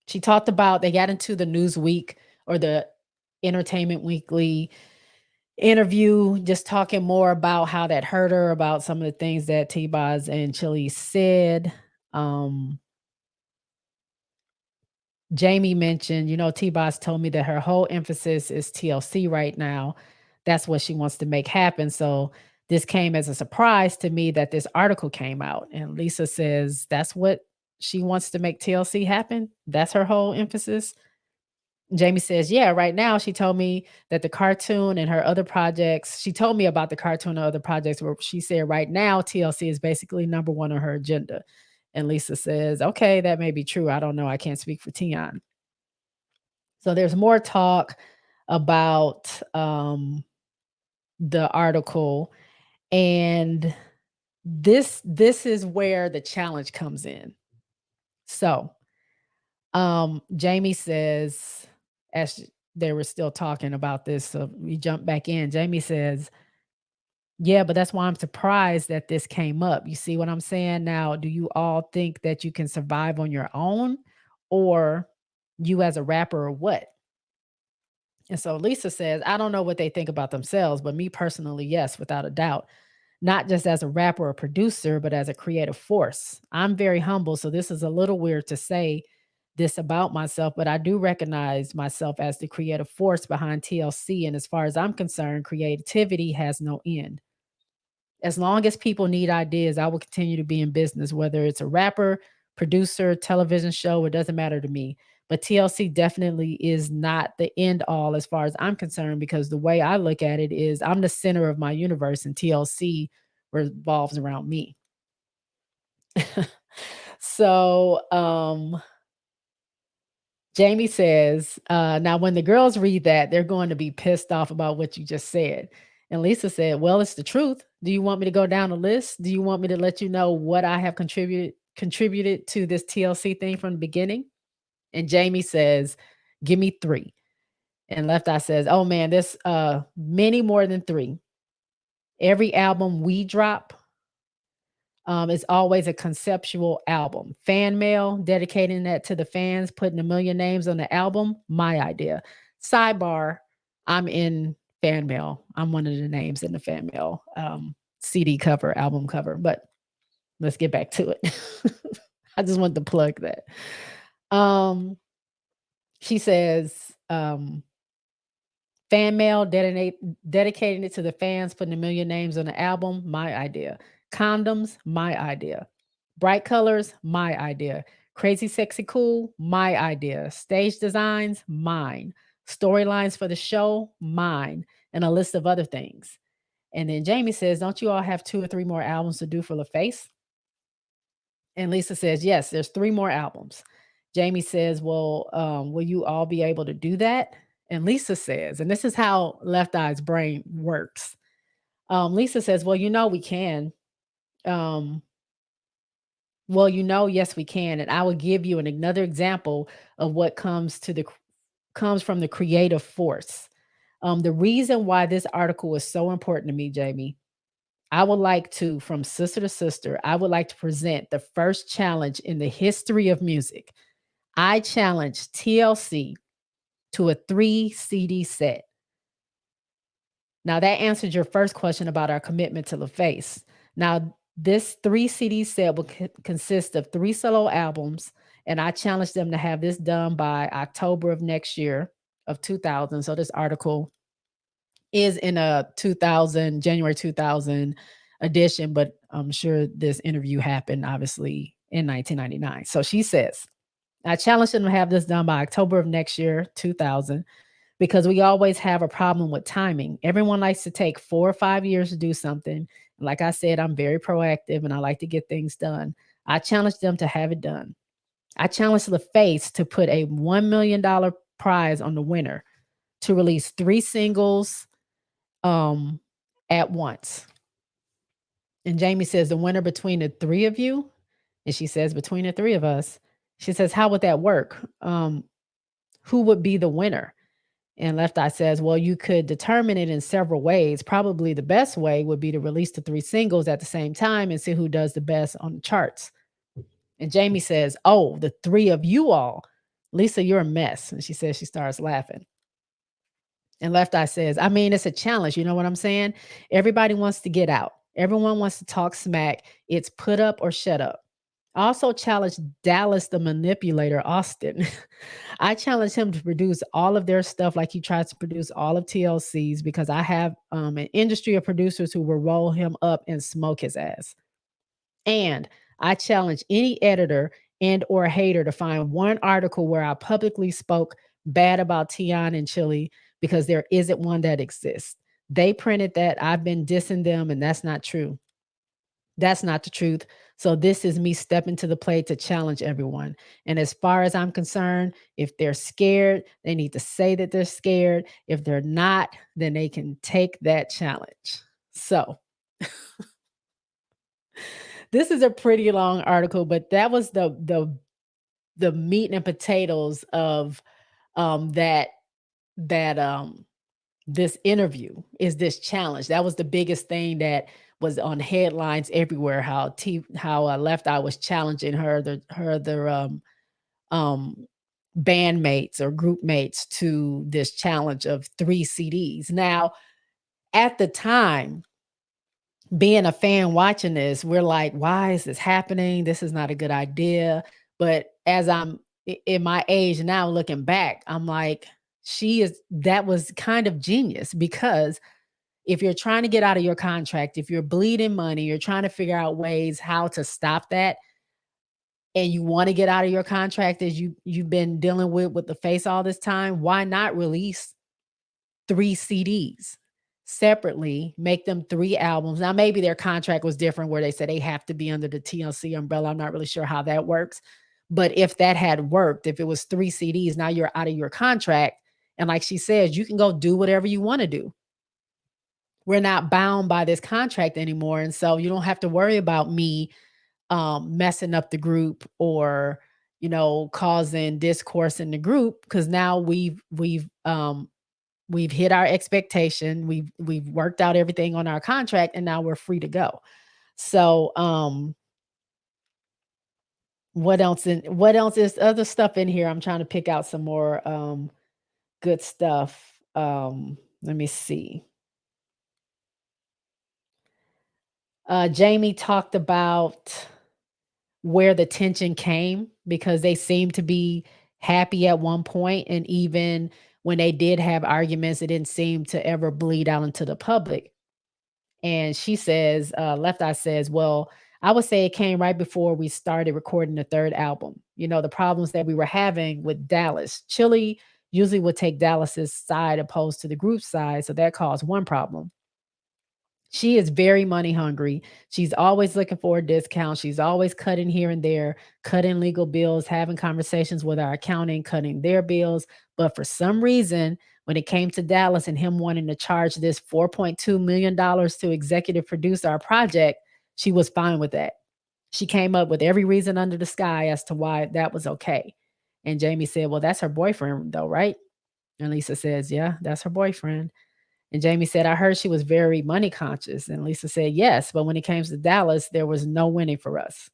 She talked about they got into the Newsweek or the Entertainment Weekly interview, just talking more about how that hurt her, about some of the things that T-Boz and Chili said. Um, Jamie mentioned, T-Boz told me that her whole emphasis is TLC right now. That's what she wants to make happen. So this came as a surprise to me that this article came out. And Lisa says that's what she wants to make TLC happen. That's her whole emphasis. Jamie says, "Yeah, right now she told me that the cartoon and her other projects, she told me about the cartoon and other projects where she said right now TLC is basically number one on her agenda." And Lisa says, okay, that may be true. I don't know. I can't speak for Tion. So there's more talk about the article, and this is where the challenge comes in. So Jamie says, as they were still talking about this, so we jump back in. Jamie says, yeah, but that's why I'm surprised that this came up. You see what I'm saying? Now, do you all think that you can survive on your own, or you as a rapper, or what? And so Lisa says, I don't know what they think about themselves, but me personally, yes, without a doubt. Not just as a rapper or producer, but as a creative force. I'm very humble, so this is a little weird to say this about myself, but I do recognize myself as the creative force behind TLC. And as far as I'm concerned, creativity has no end. As long as people need ideas, I will continue to be in business, whether it's a rapper, producer, television show, it doesn't matter to me. But TLC definitely is not the end all as far as I'm concerned, because the way I look at it is I'm the center of my universe and TLC revolves around me. So Jamie says, now when the girls read that, they're going to be pissed off about what you just said. And Lisa said, well, it's the truth. Do you want me to go down the list? Do you want me to let you know what I have contributed to this TLC thing from the beginning? And Jamie says, give me 3. And Left Eye says, oh man, there's many more than 3. Every album we drop is always a conceptual album. Fan mail, dedicating that to the fans, putting 1 million names on the album, my idea. Sidebar, I'm in fan mail. I'm one of the names in the fan mail CD cover, album cover. But let's get back to it. I just wanted to plug that. She says, fan mail, dedicating it to the fans, putting 1 million names on the album, my idea. Condoms, my idea. Bright colors, my idea. Crazy, sexy, cool, my idea. Stage designs, mine. Storylines for the show, mine. And a list of other things. And then Jamie says, don't you all have 2 or 3 more albums to do for LaFace? And Lisa says, yes, there's 3 more albums. Jamie says, well, will you all be able to do that? And Lisa says, and this is how Left Eye's brain works. Lisa says, well, we can. Well, yes, we can. And I will give you another example of what comes from the creative force. The reason why this article is so important to me, Jamie, I would like to, from sister to sister, I would like to present the first challenge in the history of music. I challenge TLC to a 3 CD set. Now that answered your first question about our commitment to LaFace. Now this 3 CD set will consist of 3 solo albums, and I challenge them to have this done by October of next year of 2000. So this article is in a January 2000 edition, but I'm sure this interview happened obviously in 1999. So she says, I challenge them to have this done by October of next year, 2000, because we always have a problem with timing. Everyone likes to take 4 or 5 years to do something. Like I said, I'm very proactive and I like to get things done. I challenge them to have it done. I challenge LaFace to put a $1 million prize on the winner to release 3 singles at once. And Jamie says, the winner between the 3 of you, and she says, between the 3 of us, she says, how would that work? Who would be the winner? And Left Eye says, well, you could determine it in several ways. Probably the best way would be to release the 3 singles at the same time and see who does the best on the charts. And Jamie says, oh, the 3 of you all. Lisa, you're a mess. And she says she starts laughing. And Left Eye says, I mean, it's a challenge. You know what I'm saying? Everybody wants to get out. Everyone wants to talk smack. It's put up or shut up. I also challenged Dallas, the manipulator, Austin. I challenged him to produce all of their stuff like he tries to produce all of TLC's, because I have an industry of producers who will roll him up and smoke his ass. And I challenge any editor and or hater to find one article where I publicly spoke bad about Tion and Chili, because there isn't one that exists. They printed that. I've been dissing them, and that's not true. That's not the truth. So this is me stepping to the plate to challenge everyone. And as far as I'm concerned, if they're scared, they need to say that they're scared. If they're not, then they can take that challenge. So this is a pretty long article, but that was the meat and potatoes of that that this interview is this challenge. That was the biggest thing that was on headlines everywhere. How Left Eye was challenging her bandmates or group mates to this challenge of 3 CDs. Now, at the time, being a fan watching this, we're like, why is this happening? This is not a good idea. But as I'm in my age now looking back, I'm like, that was kind of genius, because if you're trying to get out of your contract, if you're bleeding money, you're trying to figure out ways how to stop that, and you want to get out of your contract as you've been dealing with the face all this time, why not release 3 CDs separately, make them 3 albums? Now, maybe their contract was different where they said they have to be under the TLC umbrella. I'm not really sure how that works. But if that had worked, if it was 3 CDs, now you're out of your contract. And like she says, you can go do whatever you want to do. We're not bound by this contract anymore. And so you don't have to worry about me messing up the group, or, causing discourse in the group, because now we've hit our expectation. We've worked out everything on our contract, and now we're free to go. So, what else is other stuff in here? I'm trying to pick out some more good stuff. Let me see. Jamie talked about where the tension came, because they seemed to be happy at one point, and even when they did have arguments, it didn't seem to ever bleed out into the public. And she says, Left Eye says, well, I would say it came right before we started recording the third album. The problems that we were having with Dallas. Chili usually would take Dallas's side opposed to the group side, so that caused one problem. She is very money hungry. She's always looking for a discount. She's always cutting here and there, cutting legal bills, having conversations with our accounting, cutting their bills. But for some reason, when it came to Dallas and him wanting to charge this $4.2 million to executive produce our project, she was fine with that. She came up with every reason under the sky as to why that was okay. And Jamie said, well, that's her boyfriend though, right? And Lisa says, yeah, that's her boyfriend. And Jamie said, I heard she was very money conscious. And Lisa said, yes, but when it came to Dallas, there was no winning for us.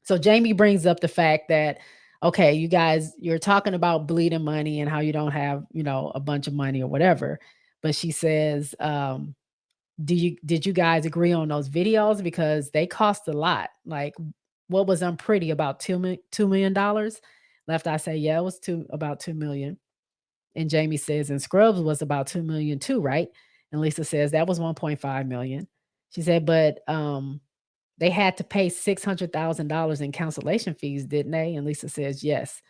So Jamie brings up the fact that, okay, you guys, you're talking about bleeding money and how you don't have, a bunch of money or whatever. But she says, did you guys agree on those videos? Because they cost a lot. Like, what was unpretty about $2 million? Left Eye say, yeah, it was about 2 million. And Jamie says, and Scrubs was about 2 million too, right? And Lisa says that was 1.5 million. She said, but they had to pay $600,000 in cancellation fees, didn't they? And Lisa says, yes.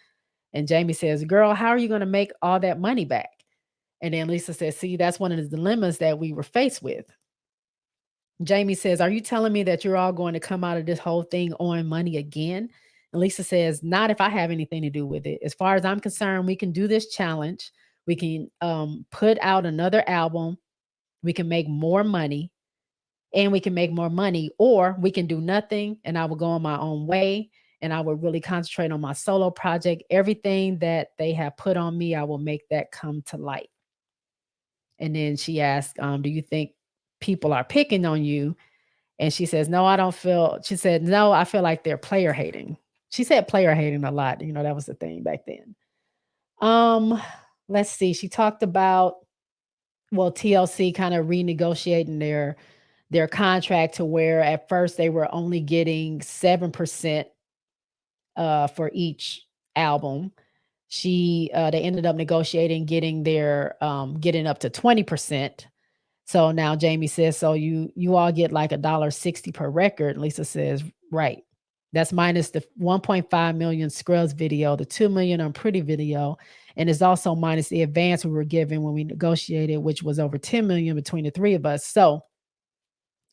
And Jamie says, girl, how are you going to make all that money back? And then Lisa says, see, that's one of the dilemmas that we were faced with. Jamie says, are you telling me that you're all going to come out of this whole thing owing money again? And Lisa says, not if I have anything to do with it. As far as I'm concerned, we can do this challenge. We can put out another album. We can make more money, and we can make more money, or we can do nothing and I will go on my own way, and I will really concentrate on my solo project. Everything that they have put on me, I will make that come to light. And then she asked, do you think people are picking on you? And she says, no, I don't feel, she said, no, I feel like they're player hating. She said player hating a lot. That was the thing back then. Let's see. She talked about, well, TLC kind of renegotiating their contract to where at first they were only getting 7% for each album. They ended up negotiating getting up to 20%. So now Jamie says, so you all get like $1.60 per record. Lisa says, right. That's minus the 1.5 million Scrubs video, the 2 million on Pretty video, and it's also minus the advance we were given when we negotiated, which was over 10 million between the three of us. So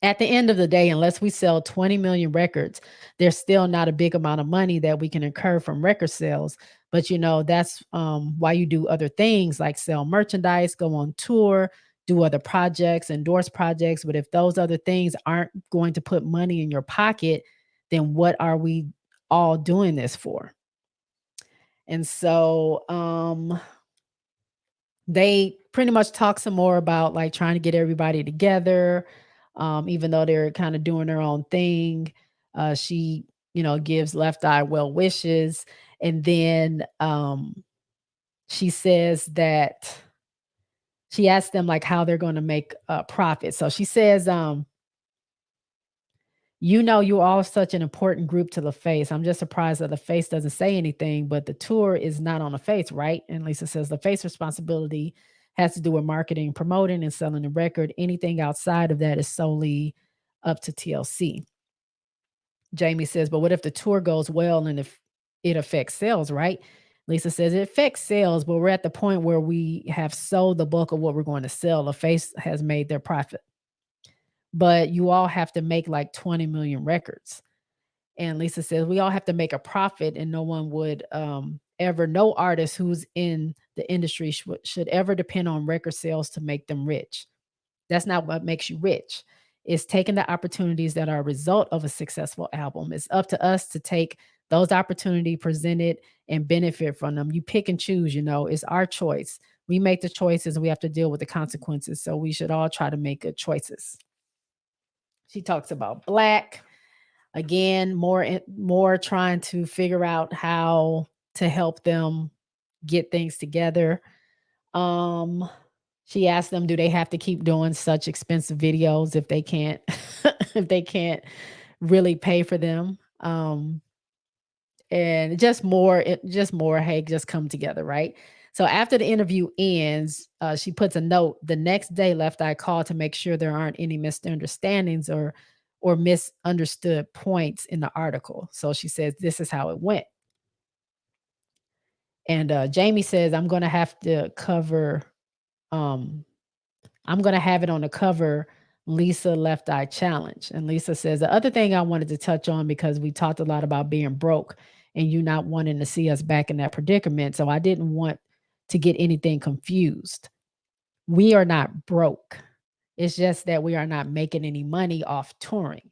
At the end of the day, unless we sell 20 million records, there's still not a big amount of money that we can incur from record sales. But that's why you do other things like sell merchandise, go on tour, do other projects, endorse projects. But if those other things aren't going to put money in your pocket, then what are we all doing this for? And so they pretty much talk some more about like trying to get everybody together, even though they're kind of doing their own thing. She, gives Left Eye well wishes, and then she says that she asked them like how they're going to make a profit. So she says, you're all such an important group to the face. I'm just surprised that the face doesn't say anything, but the tour is not on the face, right? And Lisa says the face responsibility has to do with marketing, promoting, and selling the record. Anything outside of that is solely up to TLC. Jamie says, but what if the tour goes well and if it affects sales, right? Lisa says it affects sales, but we're at the point where we have sold the bulk of what we're going to sell. The face has made their profit. But you all have to make like 20 million records. And Lisa says, we all have to make a profit, and no one would ever, no artist who's in the industry should ever depend on record sales to make them rich. That's not what makes you rich. It's taking the opportunities that are a result of a successful album. It's up to us to take those opportunities presented and benefit from them. You pick and choose, it's our choice. We make the choices and we have to deal with the consequences. So we should all try to make good choices. She talks about Black. Again, more trying to figure out how to help them get things together. She asked them, do they have to keep doing such expensive videos if they can't if they can't really pay for them? And just more, hey, just come together, right? So after the interview ends, she puts a note. The next day, Left Eye called to make sure there aren't any misunderstandings or misunderstood points in the article. So she says, this is how it went. And Jamie says, I'm going to have to cover, I'm going to have it on the cover, Lisa Left Eye Challenge. And Lisa says, the other thing I wanted to touch on, because we talked a lot about being broke and you not wanting to see us back in that predicament. So I didn't want to get anything confused. We are not broke. It's just that we are not making any money off touring.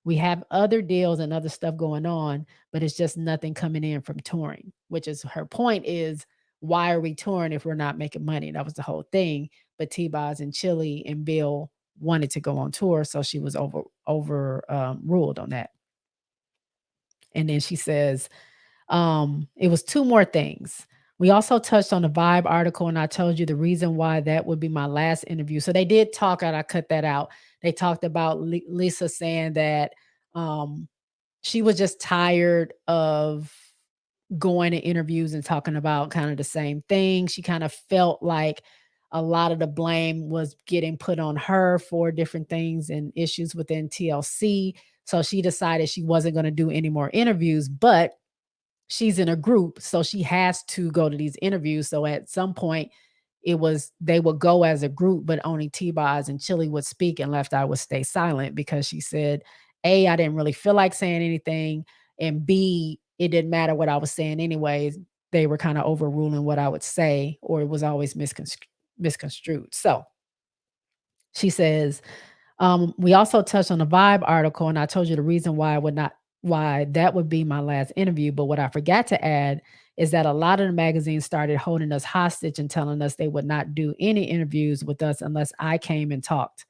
We have other deals and other stuff going on, but it's just nothing coming in from touring, which is her point is, why are we touring if we're not making money? That was the whole thing. But T-Boz and Chili and Bill wanted to go on tour, so she was ruled on that. And then she says, it was two more things. We also touched on the Vibe article, and I told you the reason why that would be my last interview. So they did talk, and I cut that out. They talked about Lisa saying that she was just tired of going to interviews and talking about kind of the same thing. She kind of felt like a lot of the blame was getting put on her for different things and issues within TLC. So she decided she wasn't going to do any more interviews, but she's in a group, so she has to go to these interviews. So at some point, they would go as a group, but only T-Boz and Chili would speak and Left Eye would stay silent because she said, A, I didn't really feel like saying anything, and B, it didn't matter what I was saying anyways. They were kind of overruling what I would say, or it was always misconstrued. So she says, we also touched on the Vibe article, and I told you the reason why that would be my last interview. But what I forgot to add is that a lot of the magazines started holding us hostage and telling us they would not do any interviews with us unless I came and talked.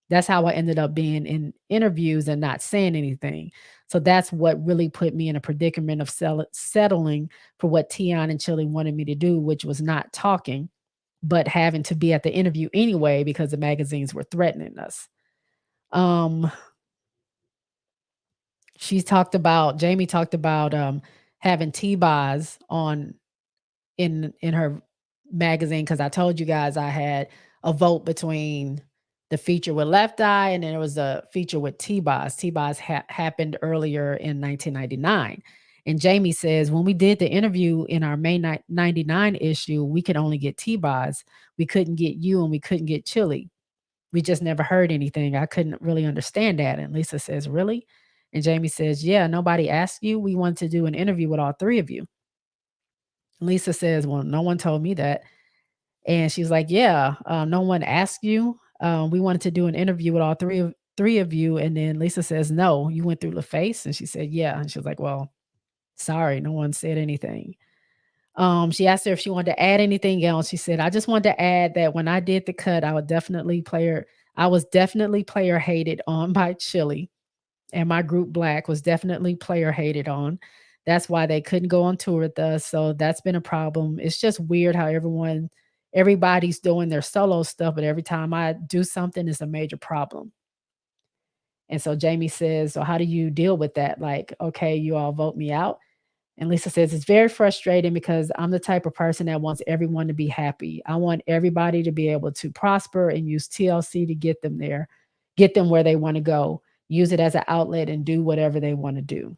That's how I ended up being in interviews and not saying anything. So that's what really put me in a predicament of settling for what Tion and Chili wanted me to do, which was not talking, but having to be at the interview anyway because the magazines were threatening us. Jamie talked about having T-Boz on in her magazine, because I told you guys I had a vote between the feature with Left Eye and then there was a feature with T-Boz. T-Boz happened earlier in 1999. And Jamie says, when we did the interview in our May 99 issue, we could only get T-Boz. We couldn't get you and we couldn't get Chili. We just never heard anything. I couldn't really understand that." And Lisa says, "Really?" And Jamie says, "Yeah, nobody asked you. We want to do an interview with all three of you." Lisa says, "Well, no one told me that." And she's like, "Yeah, no one asked you. We wanted to do an interview with all three of you." And then Lisa says, "No, you went through LaFace?" And she said, "Yeah." And she was like, "Well, sorry, no one said anything." She asked her if she wanted to add anything else. She said, "I just wanted to add that when I did the cut, I was definitely player hated on by Chili, and my group Black was definitely player hated on. That's why they couldn't go on tour with us. So that's been a problem. It's just weird how everybody's doing their solo stuff, but every time I do something, it's a major problem." And so Jamie says, "So how do you deal with that? Like, okay, you all vote me out." And Lisa says, "It's very frustrating because I'm the type of person that wants everyone to be happy. I want everybody to be able to prosper and use TLC to get them there, get them where they want to go, use it as an outlet and do whatever they want to do."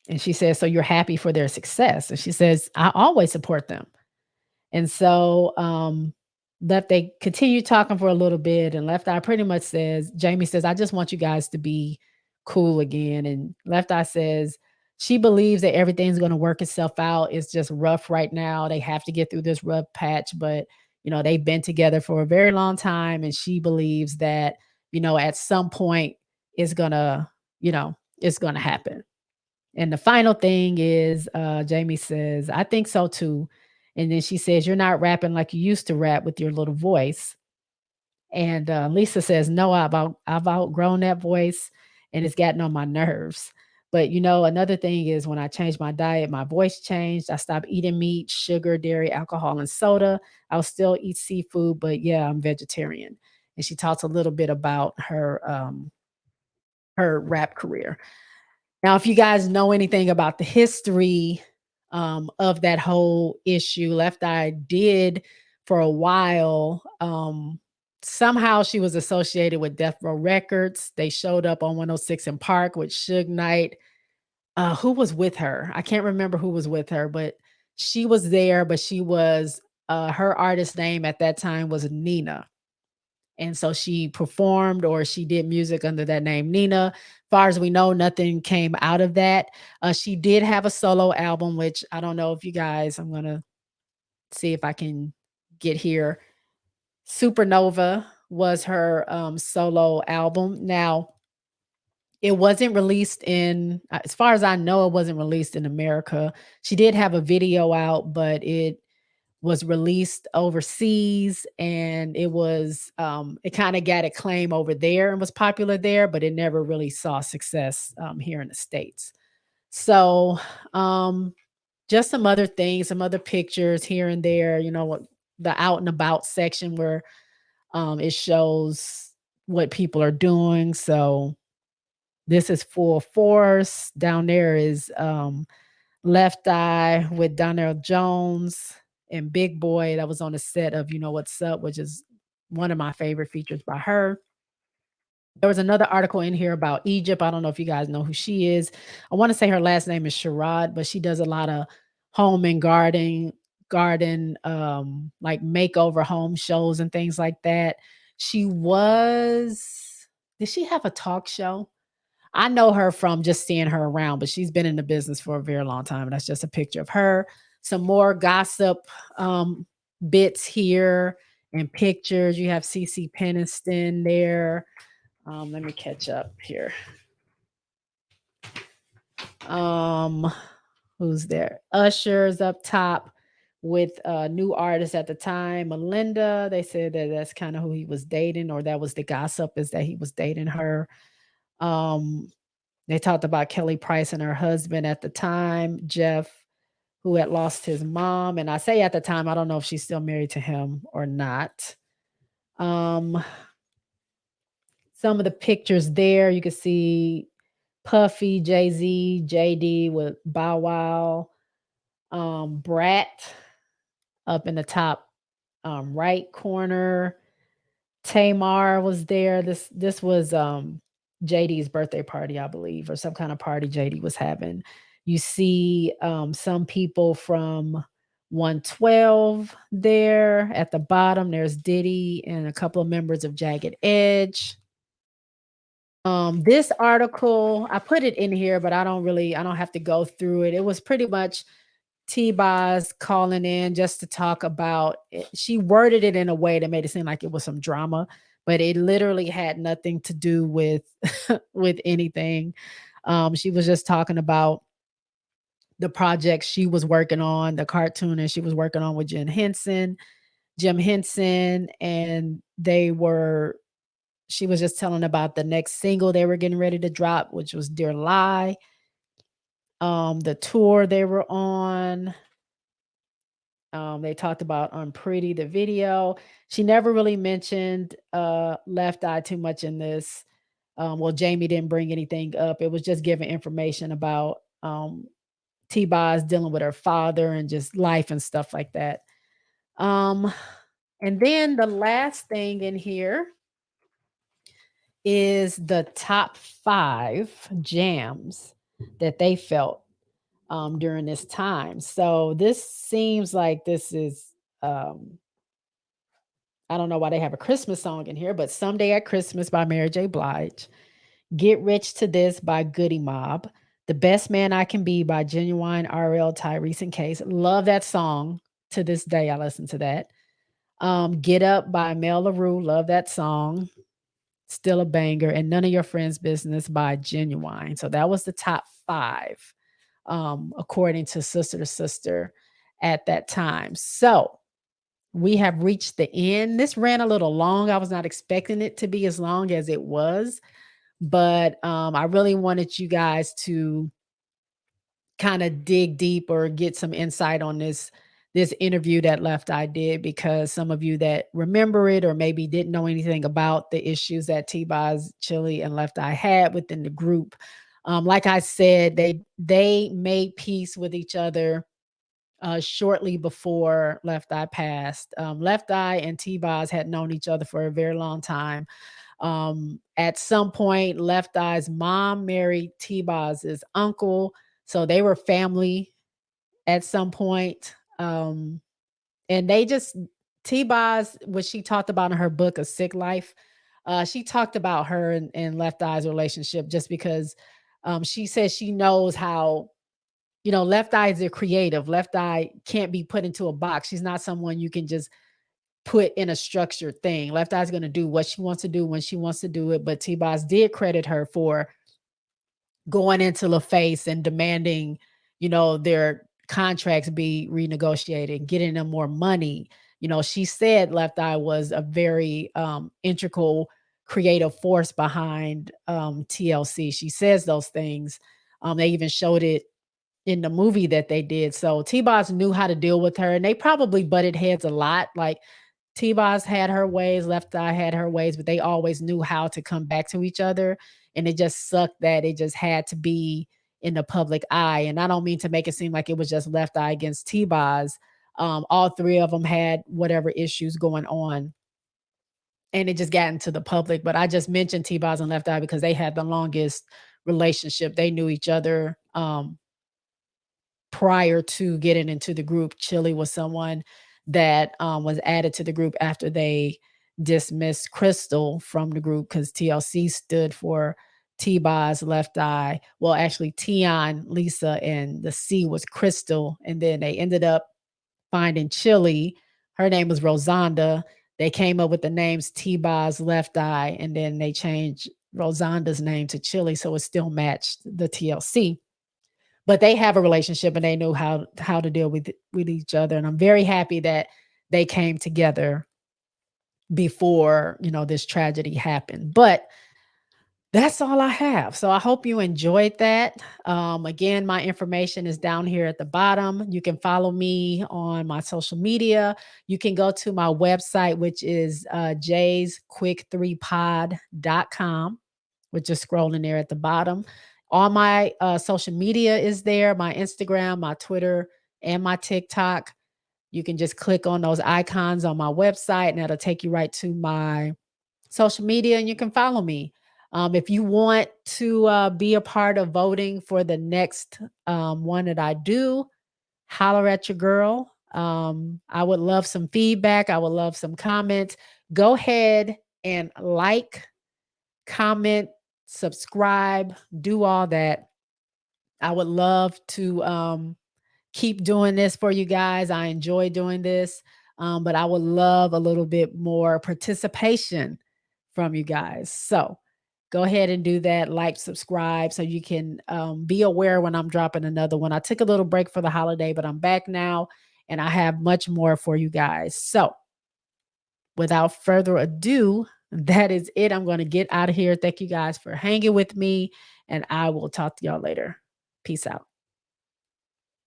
And she says, "So you're happy for their success?" And she says, "I always support them." And so, Left they continue talking for a little bit, and Left Eye pretty much says, Jamie says, "I just want you guys to be cool again." And Left Eye says she believes that everything's going to work itself out. It's just rough right now. They have to get through this rough patch, but they've been together for a very long time, and she believes that at some point it's gonna, it's gonna happen. And the final thing is, Jamie says, "I think so too." And then she says, "You're not rapping like you used to rap with your little voice." And Lisa says, "No, I've outgrown that voice and it's gotten on my nerves." But another thing is when I changed my diet, my voice changed. I stopped eating meat, sugar, dairy, alcohol, and soda. I'll still eat seafood, but yeah, I'm vegetarian. And she talks a little bit about her rap career. Now, if you guys know anything about the history of that whole issue, Left Eye did for a while. Somehow she was associated with Death Row Records. They showed up on 106 in Park with Suge Knight. Who was with her? I can't remember who was with her, but she was there. But her artist name at that time was Nina. And so she performed or she did music under that name, Nina. Far as we know, nothing came out of that. She did have a solo album, which I don't know if you guys, I'm going to see if I can get here. Supernova was her solo album. Now, it wasn't released as far as I know, it wasn't released in America. She did have a video out, but it was released overseas, and it kind of got acclaim over there and was popular there, but it never really saw success here in the States. So just some other things, some other pictures here and there, the out and about section where it shows what people are doing. So this is full force. Down there is Left Eye with Donnell Jones and Big Boy that was on the set of You Know What's Up, which is one of my favorite features by her. There was another article in here about Egypt. I don't know if you guys know who she is. I want to say her last name is Sherrod, but she does a lot of home and garden like makeover home shows and things like that. She was Did she have a talk show? I know her from just seeing her around, but she's been in the business for a very long time. And that's just a picture of her. Some more gossip bits here and pictures. You have CC Peniston there. Let me catch up here. Um, who's there? Usher's up top with new artists at the time. Melinda, they said that that's kind of who he was dating, or that was the gossip, is that he was dating her. Um, They talked about Kelly Price and her husband at the time, Jeff, who had lost his mom. And I say at the time, I don't know if she's still married to him or not. Um, some of the pictures there, you can see Puffy, Jay-Z, JD with Bow Wow, Brat up in the top right corner. Tamar was there. This was JD's birthday party, I believe, or some kind of party JD was having. You see some people from 112 there. At the bottom, there's Diddy and a couple of members of Jagged Edge. This article, I put it in here, but I don't have to go through it. It was pretty much T-Boz calling in just to talk about it. She worded it in a way that made it seem like it was some drama, but it literally had nothing to do with with anything. She was just talking about the project she was working on, the cartoon and she was working on with Jim Henson, and she was just telling about the next single they were getting ready to drop, which was Dear Lie. The tour they were on. They talked about Unpretty, the video. She never really mentioned Left Eye too much in this. Well, Jamie didn't bring anything up. It was just giving information about T-Boz dealing with her father and just life and stuff like that. And then the last thing in here is the top 5 jams that they felt during this time. So this seems like this is I don't know why they have a Christmas song in here, but Someday at Christmas by Mary J. Blige, Get Rich to This by Goody Mob, The Best Man I Can Be by Genuine, RL, Tyrese, and Case. Love that song. To this day, I listen to that. Get Up by Mel LaRue. Love that song. Still a banger. And None of Your Friends' Business by Genuine. So that was the top 5, according to Sister to Sister at that time. So we have reached the end. This ran a little long. I was not expecting it to be as long as it was, but I really wanted you guys to kind of dig deep or get some insight on this interview that LeftEye did, because some of you that remember it or maybe didn't know anything about the issues that T-Boz, Chili, and LeftEye had within the group. Like I said, they made peace with each other shortly before LeftEye passed. LeftEye and T-Boz had known each other for a very long time. At some point, LeftEye's mom married T-Boz's uncle, so they were family at some point. And they just T-Boz, what she talked about in her book, A Sick Life, she talked about her and LeftEye's relationship just because she says she knows how LeftEye is a creative. LeftEye can't be put into a box. She's not someone you can just put in a structured thing. LeftEye's going to do what she wants to do when she wants to do it. But T-Boz did credit her for going into LaFace and demanding, their contracts be renegotiated, getting them more money. She said LeftEye was a very integral creative force behind TLC. She says those things. They even showed it in the movie that they did. So T-Boz knew how to deal with her, and they probably butted heads a lot. Like T-Boz had her ways, LeftEye had her ways, but they always knew how to come back to each other. And it just sucked that it just had to be in the public eye. And I don't mean to make it seem like it was just LeftEye against T-Boz. All 3 of them had whatever issues going on, and it just got into the public. But I just mentioned T-Boz and LeftEye because they had the longest relationship. They knew each other prior to getting into the group. Chili was someone that was added to the group after they dismissed Crystal from the group, because TLC stood for T-Boz, LeftEye. Well, actually, Tion, Lisa, and the C was Crystal. And then they ended up finding Chili. Her name was Rosanda. They came up with the names T-Boz, LeftEye, and then they changed Rosanda's name to Chili, so it still matched the TLC. But they have a relationship and they know how to deal with each other. And I'm very happy that they came together before, this tragedy happened. But that's all I have. So I hope you enjoyed that. Again, my information is down here at the bottom. You can follow me on my social media. You can go to my website, which is jaysquick3pod.com. We're just scrolling there at the bottom. All my social media is there, my Instagram, my Twitter, and my TikTok. You can just click on those icons on my website, and that'll take you right to my social media, and you can follow me. If you want to be a part of voting for the next one that I do, holler at your girl. I would love some feedback. I would love some comments. Go ahead and like, comment, subscribe, do all that. I would love to keep doing this for you guys. I enjoy doing this, but I would love a little bit more participation from you guys. So go ahead and do that. Like, subscribe, so you can be aware when I'm dropping another one. I took a little break for the holiday, but I'm back now and I have much more for you guys. So without further ado, that is it. I'm going to get out of here. Thank you guys for hanging with me, and I will talk to y'all later. Peace out.